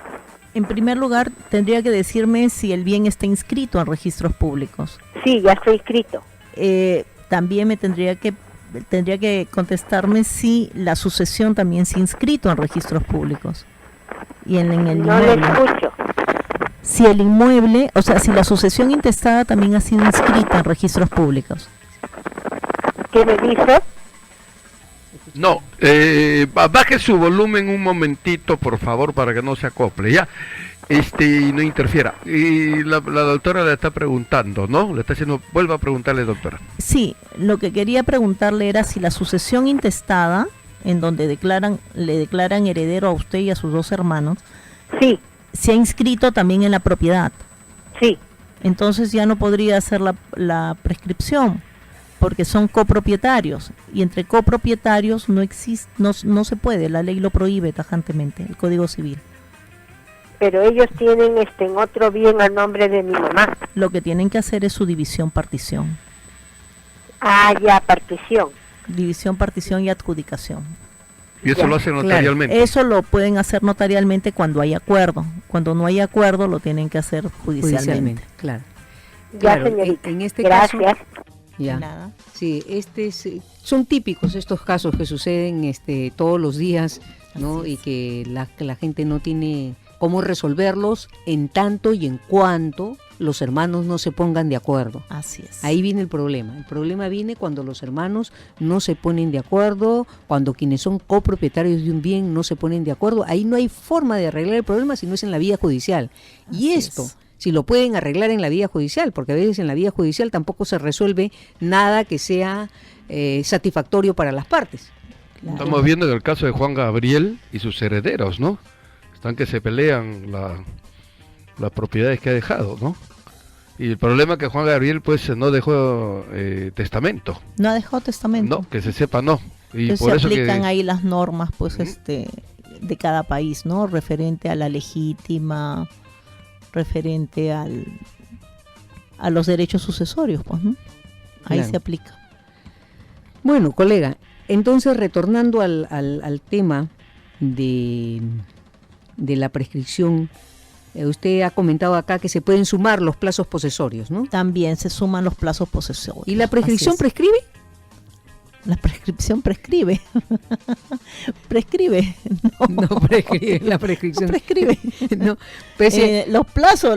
en primer lugar, tendría que decirme si el bien está inscrito en registros públicos. Sí, ya estoy inscrito. También me tendría que contestarme si la sucesión también se ha inscrito en registros públicos. Y en el no inmueble. le escucho. Si el inmueble, o sea, si la sucesión intestada también ha sido inscrita en registros públicos. ¿Qué me dice? No, baje su volumen un momentito, por favor, para que no se acople, ¿ya? Y no interfiera. Y la doctora le está preguntando, ¿no? Le está haciendo, vuelva a preguntarle, doctora. Sí, lo que quería preguntarle era si la sucesión intestada, en donde le declaran heredero a usted y a sus 2 hermanos, sí, se ha inscrito también en la propiedad. Sí. Entonces ya no podría hacer la prescripción, porque son copropietarios, y entre copropietarios no se puede, la ley lo prohíbe tajantemente, el Código Civil. Pero ellos tienen en otro bien a nombre de mi mamá. Lo que tienen que hacer es su división-partición. Ah, ya, partición. División, partición y adjudicación. Y eso lo hacen notarialmente. Eso lo pueden hacer notarialmente cuando hay acuerdo. Cuando no hay acuerdo, lo tienen que hacer judicialmente. Claro. Ya, Claro, señorita. en este Gracias. caso, ya. Nada. Sí, son típicos estos casos que suceden todos los días, ¿no? Así es. Y que la gente no tiene cómo resolverlos en tanto y en cuanto los hermanos no se pongan de acuerdo. Así es. Ahí viene el problema. El problema viene cuando los hermanos no se ponen de acuerdo, cuando quienes son copropietarios de un bien no se ponen de acuerdo. Ahí no hay forma de arreglar el problema si no es en la vía judicial. Y Así esto, es. si lo pueden arreglar en la vía judicial, porque a veces en la vía judicial tampoco se resuelve nada que sea satisfactorio para las partes. Claro. Estamos viendo el caso de Juan Gabriel y sus herederos, ¿no? Están que se pelean las propiedades que ha dejado, ¿no? Y el problema es que Juan Gabriel pues no dejó testamento. No ha dejado testamento. No, que se sepa, no. Y Entonces por se eso aplican que ahí las normas, pues, de cada país, ¿no? Referente a la legítima, referente a los derechos sucesorios, pues, ¿no? Ahí Claro. se aplica. Bueno, colega, entonces retornando al tema de la prescripción, usted ha comentado acá que se pueden sumar los plazos posesorios, ¿no? También se suman los plazos posesorios. ¿Y la prescripción Así es. prescribe? La prescripción prescribe. Prescribe. No prescribe, la prescripción. No prescribe. No, pese- Los plazos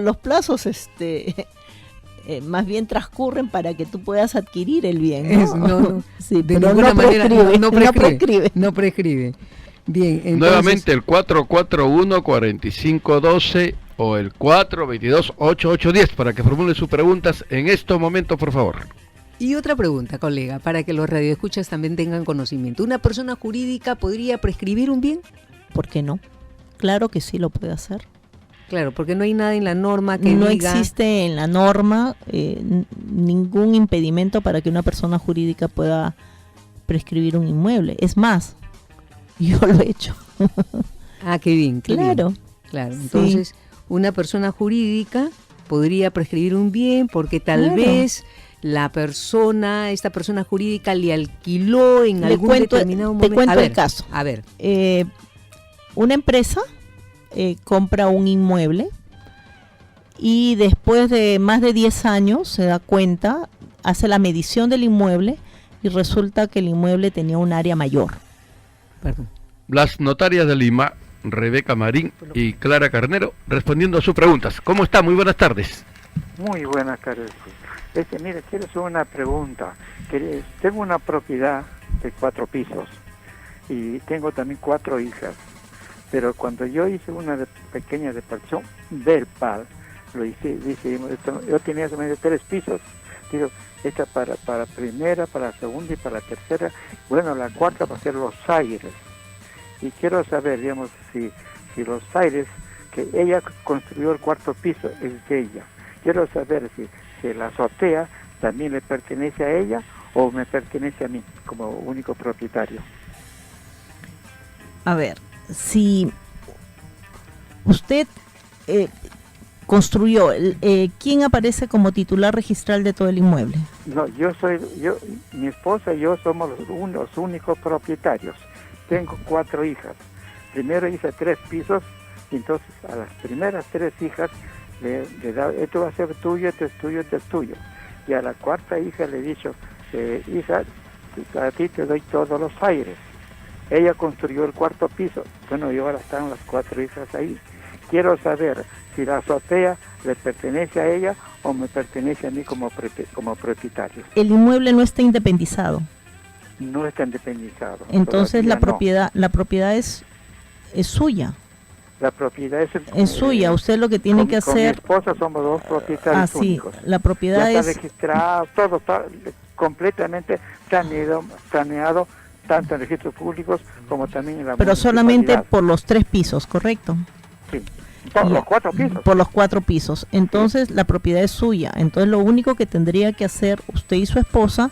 más bien transcurren para que tú puedas adquirir el bien, ¿no? no, Sí, de pero ninguna no manera prescribe, no no prescribe. No prescribe. Bien, entonces, nuevamente el 441-4512 o el 422-8810 para que formule sus preguntas en estos momentos, por favor. y otra pregunta, colega, para que los radioescuchas también tengan conocimiento. ¿Una persona jurídica podría prescribir un bien? ¿Por qué no? Claro que sí lo puede hacer. Claro, porque no hay nada en la norma que no diga... existe en la norma ningún impedimento para que una persona jurídica pueda prescribir un inmueble. Es más, yo lo he hecho. Ah, qué bien, qué Claro. bien. Claro, Sí. entonces una persona jurídica podría prescribir un bien porque tal Claro. vez esta persona jurídica le alquiló en Le algún cuento- determinado te momento. cuento A el ver, caso. A ver, Una empresa compra un inmueble y después de más de 10 años se da cuenta, hace la medición del inmueble y resulta que el inmueble tenía un área mayor. perdón. Las notarias de Lima, Rebeca Marín y Clara Carnero, respondiendo a sus preguntas. ¿Cómo está? Muy buenas tardes. Muy buenas tardes. Mire, quiero hacer una pregunta. Tengo una propiedad de 4 pisos y tengo también 4 hijas. Pero cuando yo hice una pequeña reparación verbal, lo hice, yo tenía solamente 3 pisos. Digo, esta para primera, para segunda y para tercera. Bueno, la cuarta va a ser los aires. Y quiero saber, digamos, si los aires que ella construyó el 4 piso es de ella. Quiero saber si la azotea también le pertenece a ella o me pertenece a mí como único propietario. A ver, si usted construyó, ¿quién aparece como titular registral de todo el inmueble? No, mi esposa y yo somos los únicos propietarios. Tengo 4 hijas. Primero hice 3 pisos, y entonces a las primeras 3 hijas le da, esto va a ser tuyo, esto es tuyo, esto es tuyo. Y a la cuarta hija le he dicho, hija, a ti te doy todos los aires. Ella construyó el 4 piso. Bueno, y ahora están las 4 hijas ahí. Quiero saber si la azotea le pertenece a ella o me pertenece a mí como propietario. El inmueble no está independizado. No está independizado. Entonces Todavía no. la propiedad es suya. La propiedad Es suya. Usted lo que tiene que Con mi hacer... esposa somos 2 propietarios sí, únicos. la propiedad Ya está es... registrado, todo está completamente saneado tanto en registros públicos como también en la Pero solamente municipalidad. por los 3 pisos, ¿correcto? Sí. Por Ya. los 4 pisos. Por los 4 pisos. Entonces la propiedad es suya. Entonces lo único que tendría que hacer usted y su esposa,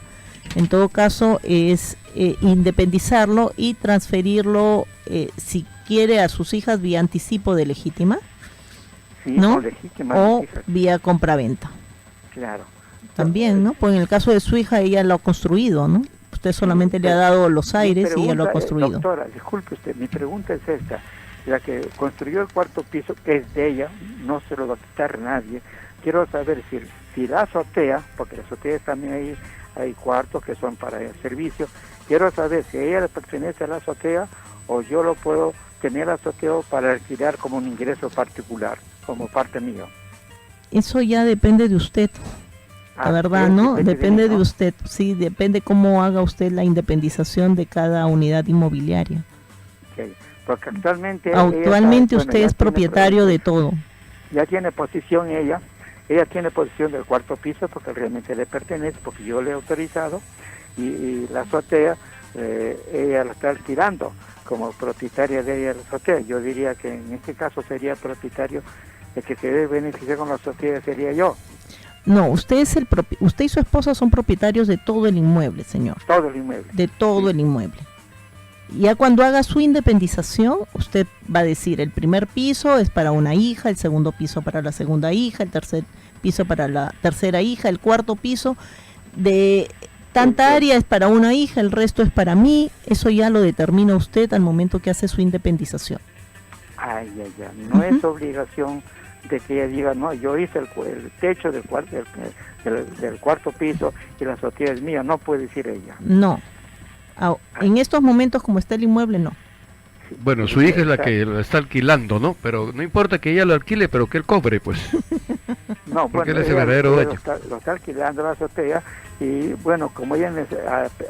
en todo caso, es independizarlo y transferirlo, si quiere, a sus hijas vía anticipo de legítima, Sí, ¿no? con legítimas O hijas. vía compraventa. Claro. También, ¿no? Pues en el caso de su hija, ella lo ha construido, ¿no? Usted solamente le ha dado los aires y ella lo ha construido. Doctora, disculpe usted, mi pregunta es esta. La que construyó el 4 piso, que es de ella, no se lo va a quitar nadie. Quiero saber si la azotea, porque la azotea también hay cuartos que son para el servicio. Quiero saber si a ella le pertenece a la azotea o yo lo puedo tener azoteo para alquilar como un ingreso particular, como parte mío. Eso ya depende de usted. La verdad, ¿no? Depende de usted, sí, depende cómo haga usted la independización de cada unidad inmobiliaria. Okay. Porque actualmente Usted es propietario de todo. Ya tiene posición ella tiene posición del 4 piso porque realmente le pertenece, porque yo le he autorizado, y la azotea, ella la está alquilando como propietaria de ella la azotea. Yo diría que en este caso sería propietario, el que se debe beneficiar con la azotea sería yo. No, usted y su esposa son propietarios de todo el inmueble, señor. Todo el inmueble. De todo el inmueble. Ya cuando haga su independización, usted va a decir, el primer piso es para una hija, el segundo piso para la segunda hija, el tercer piso para la tercera hija, el cuarto piso de tanta área es para una hija, el resto es para mí. Eso ya lo determina usted al momento que hace su independización. Ay. No es obligación de que ella diga, no, yo hice el techo del cuarto piso y la azotea es mía. No puede decir ella. No. En estos momentos, como está el inmueble, no. Bueno, su hija es la que lo está alquilando, ¿no? Pero no importa que ella lo alquile, pero que él cobre, pues. No, porque bueno, él es el verdadero dueño. Lo está alquilando la azotea y bueno, como ella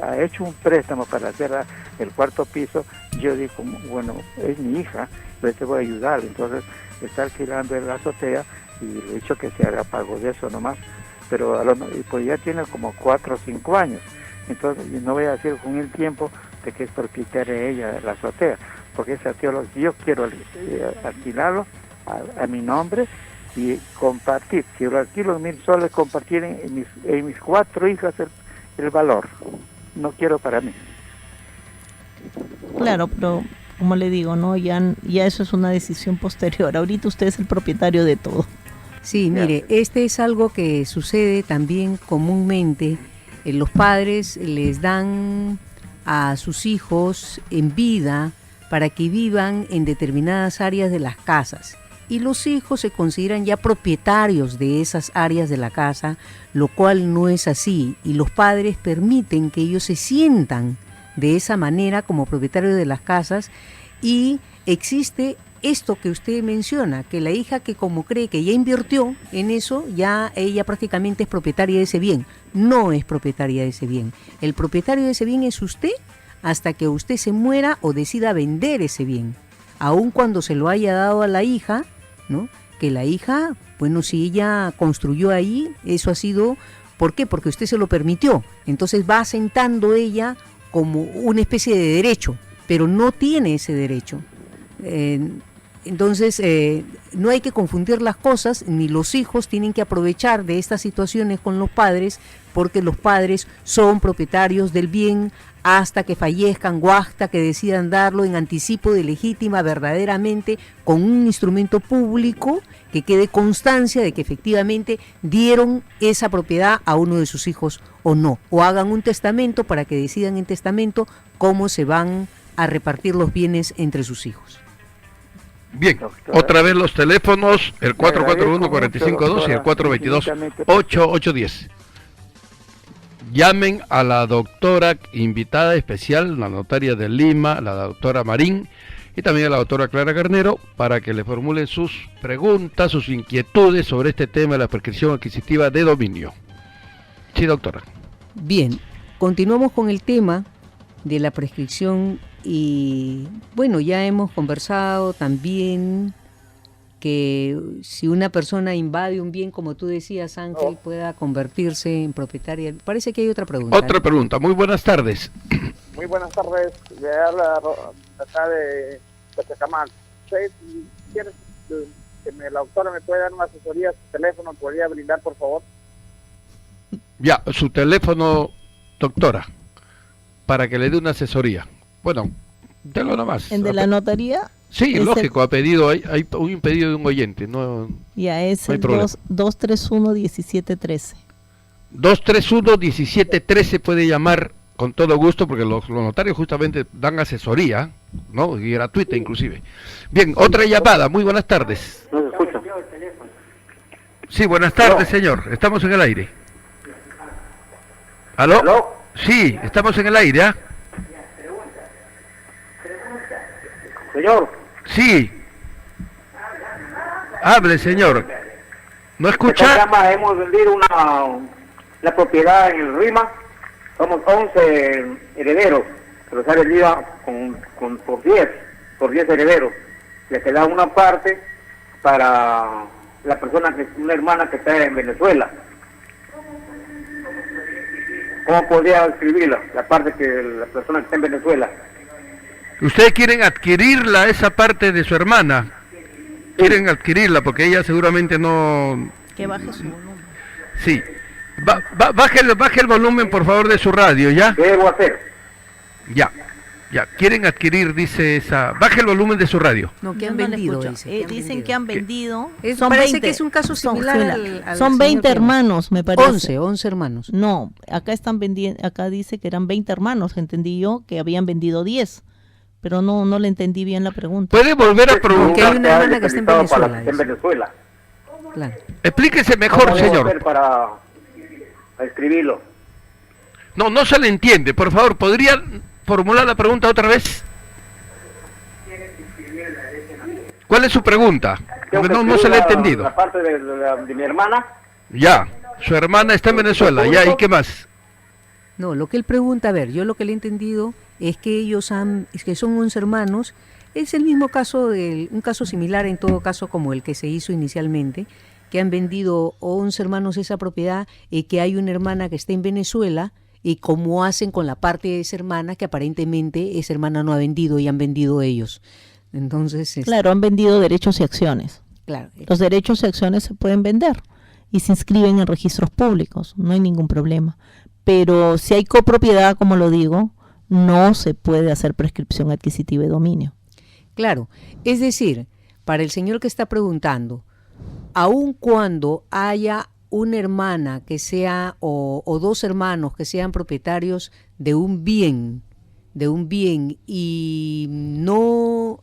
ha hecho un préstamo para hacer el cuarto piso, yo digo, bueno, es mi hija, yo te voy a ayudar. Entonces está alquilando la azotea y le he dicho que se haga pago de eso nomás, pero pues ya tiene como 4 o 5 años. Entonces no voy a decir con el tiempo de que es propietaria ella de la azotea, porque ese azotea yo quiero alquilarlo a mi nombre y compartir. Si lo alquilo en 1.000 soles, compartir en mis 4 hijas el valor. No quiero para mí. Claro, pero como le digo, no, ya eso es una decisión posterior. Ahorita usted es el propietario de todo. Sí, mire, este es algo que sucede también comúnmente. Los padres les dan a sus hijos en vida para que vivan en determinadas áreas de las casas. Y los hijos se consideran ya propietarios de esas áreas de la casa, lo cual no es así. Y los padres permiten que ellos se sientan de esa manera como propietarios de las casas, y existe esto que usted menciona, que la hija que como cree que ya invirtió en eso, ya ella prácticamente es propietaria de ese bien. No es propietaria de ese bien. El propietario de ese bien es usted hasta que usted se muera o decida vender ese bien. Aun cuando se lo haya dado a la hija, ¿no? Que la hija, bueno, si ella construyó ahí, eso ha sido, ¿por qué? Porque usted se lo permitió. Entonces va asentando ella como una especie de derecho, pero no tiene ese derecho. Entonces, no hay que confundir las cosas, ni los hijos tienen que aprovechar de estas situaciones con los padres, porque los padres son propietarios del bien hasta que fallezcan o hasta que decidan darlo en anticipo de legítima, verdaderamente, con un instrumento público que quede constancia de que efectivamente dieron esa propiedad a uno de sus hijos o no, o hagan un testamento para que decidan en testamento cómo se van a repartir los bienes entre sus hijos. Bien, otra vez los teléfonos, el 441-4512 y el 422-8810. Llamen a la doctora invitada especial, la notaria de Lima, la doctora Marín, y también a la doctora Clara Garnero, para que le formulen sus preguntas, sus inquietudes sobre este tema de la prescripción adquisitiva de dominio. Sí, doctora. Bien, continuamos con el tema de la prescripción y, bueno, ya hemos conversado también que si una persona invade un bien, como tú decías, Ángel, pueda convertirse en propietaria. Parece que hay otra pregunta. Otra pregunta. Muy buenas tardes. Muy buenas tardes. Le habla acá de Chacamán. ¿Usted quiere que la doctora me pueda dar una asesoría? Su teléfono podría brindar, por favor. Ya, su teléfono, doctora, para que le dé una asesoría. Bueno, délo nomás. ¿En de la notaría? Sí, lógico, ha pedido, hay un pedido de un oyente, no. Ya es no el 231-1713. 231-1713 puede llamar con todo gusto, porque los notarios justamente dan asesoría, ¿no? Y gratuita inclusive. Bien, otra llamada, muy buenas tardes. No se escucha. Sí, buenas tardes, señor, estamos en el aire. ¿Aló? ¿Aló? Sí, estamos en el aire, ¿ah? Señor. Sí. Hable, señor. ¿No escucha? Hemos vendido la propiedad en el RIMA. Somos 11 herederos. Se los ha vendido por 10 herederos. Le queda una parte para la persona, una hermana que está en Venezuela. ¿Cómo podría escribirla? La parte que la persona que está en Venezuela. ¿Ustedes quieren adquirirla, esa parte de su hermana? Quieren adquirirla porque ella seguramente no... Que baje su volumen. Sí. Baje el volumen, por favor, de su radio, ¿ya? ¿Qué debo hacer? Ya. Quieren adquirir, dice esa... Baje el volumen de su radio. No, que Yo han no le vendido, escucho. dice. Dicen que han vendido. Parece que es un caso similar al son 20 señor que- hermanos, me parece. 11 hermanos. No, acá están vendiendo, acá dice que eran 20 hermanos, entendí yo que habían vendido 10, pero no le entendí bien la pregunta. ¿Puede volver a Porque preguntar? hay una hermana que está en Venezuela. En Venezuela. Claro. Explíquese mejor, ¿Cómo debo señor. hacer para escribirlo? No se le entiende. Por favor, ¿podría formular la pregunta otra vez? ¿Cuál es su pregunta? Porque no se le ha entendido. La parte de mi hermana. Ya, su hermana está en Venezuela, ya, ¿y qué más? No, lo que él pregunta, a ver, yo lo que le he entendido es que es que son 11 hermanos, es el mismo caso, un caso similar en todo caso como el que se hizo inicialmente, que han vendido 11 hermanos esa propiedad y que hay una hermana que está en Venezuela y cómo hacen con la parte de esa hermana que aparentemente esa hermana no ha vendido y han vendido ellos. Entonces, Claro, han vendido derechos y acciones. Claro. Los derechos y acciones se pueden vender y se inscriben en registros públicos, no hay ningún problema. Pero si hay copropiedad, como lo digo, no se puede hacer prescripción adquisitiva de dominio. Claro, es decir, para el señor que está preguntando, aun cuando haya una hermana que sea o dos hermanos que sean propietarios de un bien y no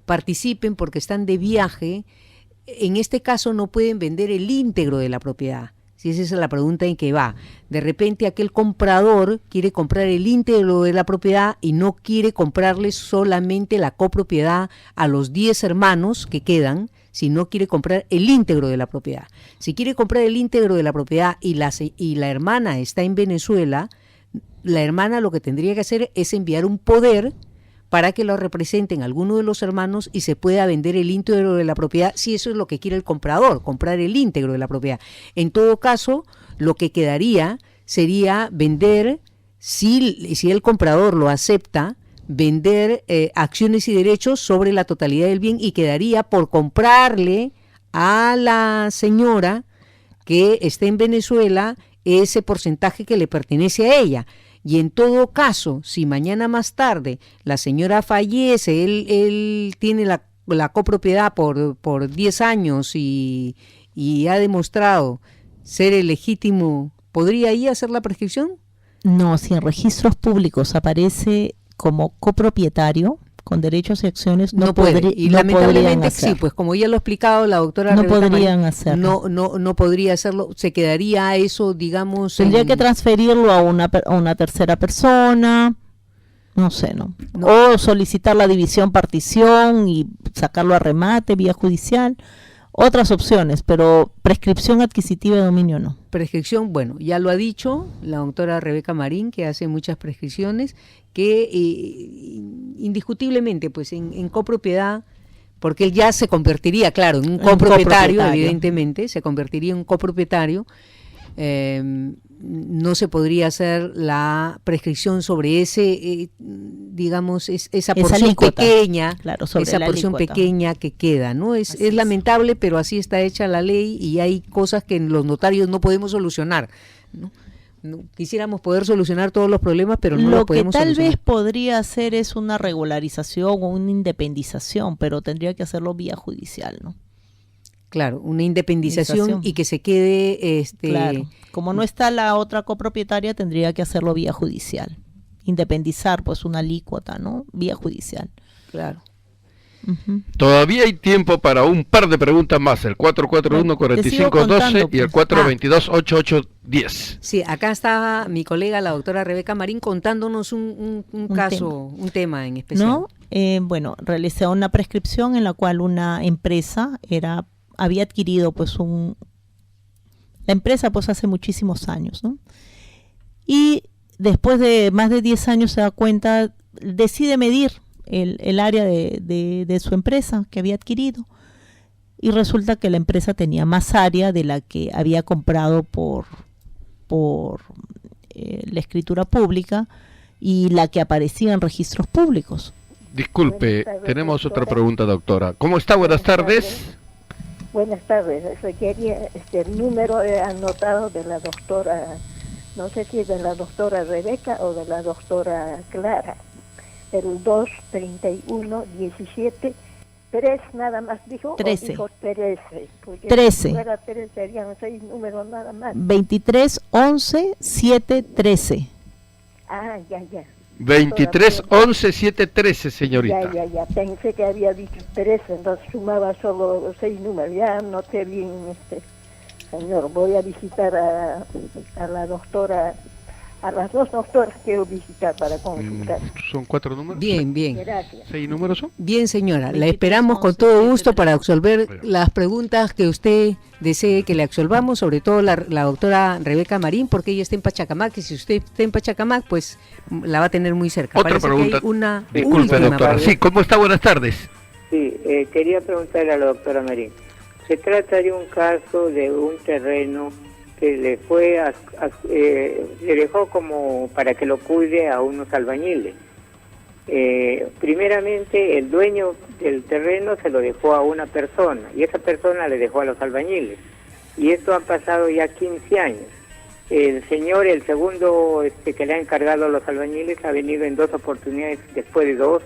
participen porque están de viaje, en este caso no pueden vender el íntegro de la propiedad. Si esa es la pregunta en que va. De repente aquel comprador quiere comprar el íntegro de la propiedad y no quiere comprarle solamente la copropiedad a los 10 hermanos que quedan, sino quiere comprar el íntegro de la propiedad. Si quiere comprar el íntegro de la propiedad y la hermana está en Venezuela, la hermana lo que tendría que hacer es enviar un poder para que lo representen alguno de los hermanos y se pueda vender el íntegro de la propiedad, si eso es lo que quiere el comprador, comprar el íntegro de la propiedad. En todo caso, lo que quedaría sería vender, si el comprador lo acepta, vender acciones y derechos sobre la totalidad del bien y quedaría por comprarle a la señora que está en Venezuela ese porcentaje que le pertenece a ella. Y en todo caso, si mañana más tarde la señora fallece, él tiene la copropiedad por 10 años y ha demostrado ser el legítimo, ¿podría ahí hacer la prescripción? No, si en registros públicos aparece como copropietario con derechos y acciones, no puede. Y no lamentablemente hacer. Sí, pues como ya lo ha explicado la doctora no Rebeca podrían Marín, hacerlo. No podría hacerlo, se quedaría eso, digamos... Tendría que transferirlo a una tercera persona, no sé, ¿no? O solicitar la división, partición y sacarlo a remate vía judicial. Otras opciones, pero prescripción adquisitiva de dominio no. Prescripción, bueno, ya lo ha dicho la doctora Rebeca Marín, que hace muchas prescripciones, que indiscutiblemente, pues en copropiedad, porque él ya se convertiría, claro, en un copropietario, evidentemente, se convertiría en un copropietario, no se podría hacer la prescripción sobre ese, digamos, esa porción alícuota, pequeña, claro, sobre esa porción alícuota pequeña que queda, ¿no? Es lamentable, pero así está hecha la ley y hay cosas que los notarios no podemos solucionar, ¿no? Quisiéramos poder solucionar todos los problemas, pero no lo podemos solucionar. Lo que tal vez solucionar. podría hacer es una regularización o una independización, pero tendría que hacerlo vía judicial, ¿no? Claro, una independización y que se quede... Claro, como no está la otra copropietaria, tendría que hacerlo vía judicial. Independizar, pues, una alícuota, ¿no? Vía judicial. Claro. Todavía hay tiempo para un par de preguntas más, el 441-4512 y el 422-8810. Sí, acá está mi colega, la doctora Rebeca Marín, contándonos un caso, un tema en especial. ¿No? Bueno, realicé una prescripción en la cual una empresa había adquirido pues la empresa pues hace muchísimos años, ¿no? Y después de más de 10 años se da cuenta, decide medir el área de su empresa que había adquirido y resulta que la empresa tenía más área de la que había comprado por la escritura pública y la que aparecía en registros públicos. Disculpe, tenemos otra pregunta, doctora. ¿Cómo está? Buenas tardes. Buenas tardes. Quería el número anotado de la doctora, no sé si es de la doctora Rebeca o de la doctora Clara. El 231-17, 3 nada más dijo. 13. Dijo 13. 13. Si fuera 13 serían 6 números nada más. 23, 11, 7, 13. Ah, ya. 23, 11, 7, 13, señorita. Ya. Pensé que había dicho 13, entonces sumaba solo 6 números. Ya anoté bien, señor. Voy a visitar a la doctora. A las dos doctoras quiero visitar para consultar. ¿Son 4 números? Bien. Gracias. ¿6 números son? Bien, señora. La esperamos con todo gusto para absolver las preguntas que usted desee que le absolvamos, sobre todo la doctora Rebeca Marín, porque ella está en Pachacamac, y si usted está en Pachacamac, pues la va a tener muy cerca. Otra Parece pregunta. que hay una Disculpe, doctora. Sí, ¿cómo está? Buenas tardes. Sí, quería preguntarle a la doctora Marín. Se trata de un caso de un terreno que le le dejó como para que lo cuide a unos albañiles. Primeramente, el dueño del terreno se lo dejó a una persona y esa persona le dejó a los albañiles. Y esto ha pasado ya 15 años. El señor, el segundo que le ha encargado a los albañiles, ha venido en 2 oportunidades después de 2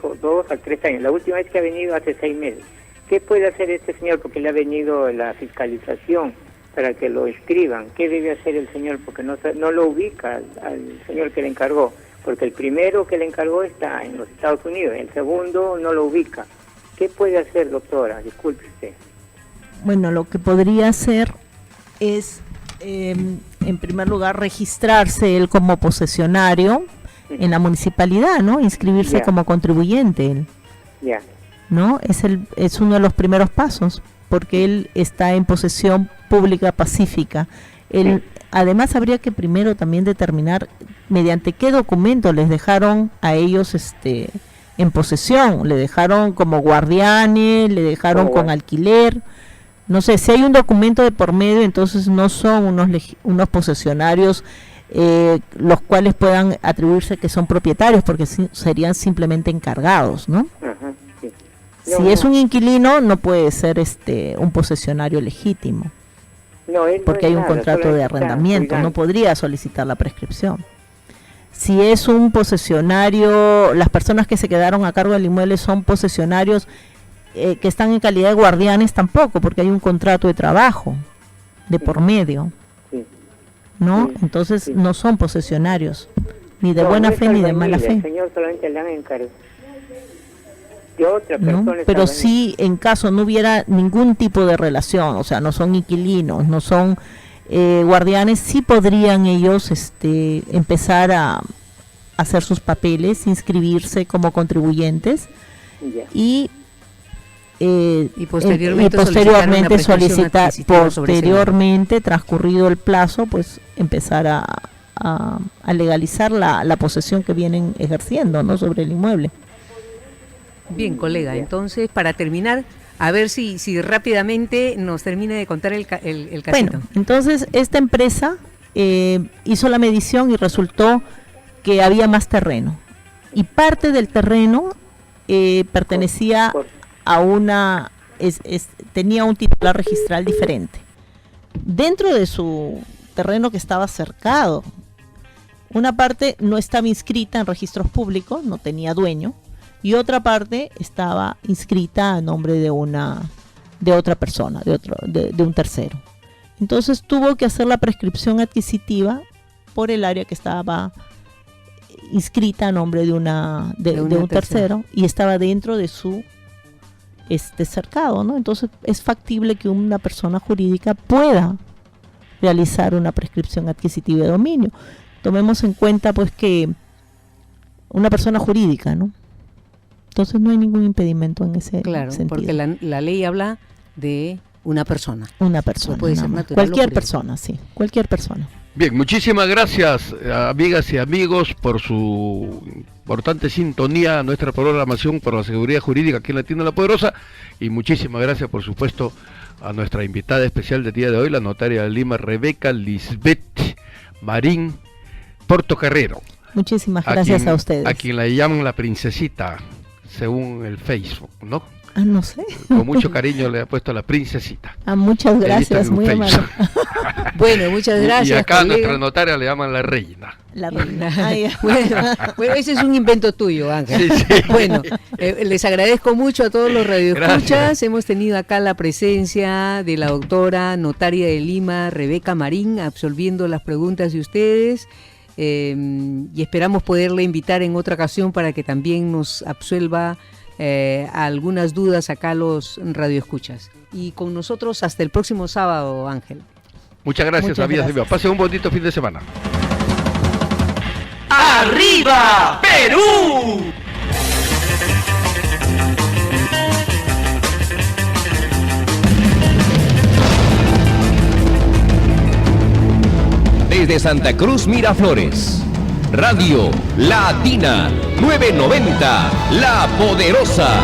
a 3 años. La última vez que ha venido hace 6 meses. ¿Qué puede hacer este señor? Porque le ha venido la fiscalización para que lo inscriban. ¿Qué debe hacer el señor? Porque no lo ubica al señor que le encargó. Porque el primero que le encargó está en los Estados Unidos, el segundo no lo ubica. ¿Qué puede hacer, doctora? Disculpe usted. Bueno, lo que podría hacer es, en primer lugar, registrarse él como posesionario en la municipalidad, ¿no? Inscribirse como contribuyente, ¿no? Es uno de los primeros pasos, porque él está en posesión pública pacífica. Además, habría que primero también determinar mediante qué documento les dejaron a ellos en posesión. Le dejaron como guardianes, le dejaron con alquiler. No sé, si hay un documento de por medio, entonces no son unos posesionarios los cuales puedan atribuirse que son propietarios, porque serían simplemente encargados, ¿no? Ajá, sí. Si es un inquilino, no puede ser un posesionario legítimo. Porque hay un contrato de arrendamiento, no podría solicitar la prescripción. Si es un posesionario, las personas que se quedaron a cargo del inmueble son posesionarios que están en calidad de guardianes, tampoco, porque hay un contrato de trabajo de por medio, ¿no? Entonces no son posesionarios, ni de buena fe ni de mala fe. El señor solamente le han encargado. ¿No? Pero si en caso no hubiera ningún tipo de relación, o sea, no son inquilinos, no son guardianes, sí podrían ellos empezar a hacer sus papeles, inscribirse como contribuyentes y posteriormente solicitar, posteriormente, transcurrido el plazo, pues empezar a legalizar la posesión que vienen ejerciendo, ¿no?, sobre el inmueble. Bien, colega, entonces para terminar, a ver si rápidamente nos termina de contar el casito. Bueno, entonces esta empresa hizo la medición y resultó que había más terreno. Y parte del terreno pertenecía a tenía un titular registral diferente. Dentro de su terreno que estaba cercado, una parte no estaba inscrita en registros públicos, no tenía dueño, y otra parte estaba inscrita a nombre de otra persona, de un tercero. Entonces tuvo que hacer la prescripción adquisitiva por el área que estaba inscrita a nombre de un tercero y estaba dentro de su cercado, ¿no? Entonces es factible que una persona jurídica pueda realizar una prescripción adquisitiva de dominio. Tomemos en cuenta pues que una persona jurídica, ¿no? Entonces no hay ningún impedimento en ese sentido. Porque la ley habla de una persona. Una persona. Puede ser natural, cualquier persona, sí. Cualquier persona. Bien, muchísimas gracias, amigas y amigos, por su importante sintonía a nuestra programación por la seguridad jurídica aquí en La Tienda La Poderosa. Y muchísimas gracias, por supuesto, a nuestra invitada especial del día de hoy, la notaria de Lima, Rebeca Lisbeth Marín Portocarrero. Muchísimas gracias a ustedes. A quien la llaman la princesita, según el Facebook, ¿no? No sé. Con mucho cariño le ha puesto la princesita. muchas gracias, muy amable. Bueno, muchas gracias. Y acá colega. Nuestra notaria le llaman la reina. La reina. Bueno, ese es un invento tuyo, Ángel. Sí. Bueno, les agradezco mucho a todos los radioescuchas. Gracias. Hemos tenido acá la presencia de la doctora notaria de Lima, Rebeca Marín, absolviendo las preguntas de ustedes. Y esperamos poderle invitar en otra ocasión para que también nos absuelva algunas dudas acá a los radioescuchas. Y con nosotros hasta el próximo sábado, Ángel. Muchas gracias, amigas y amigos. Pasen un bonito fin de semana. ¡Arriba, Perú! Desde Santa Cruz Miraflores, Radio Latina 990, La Poderosa.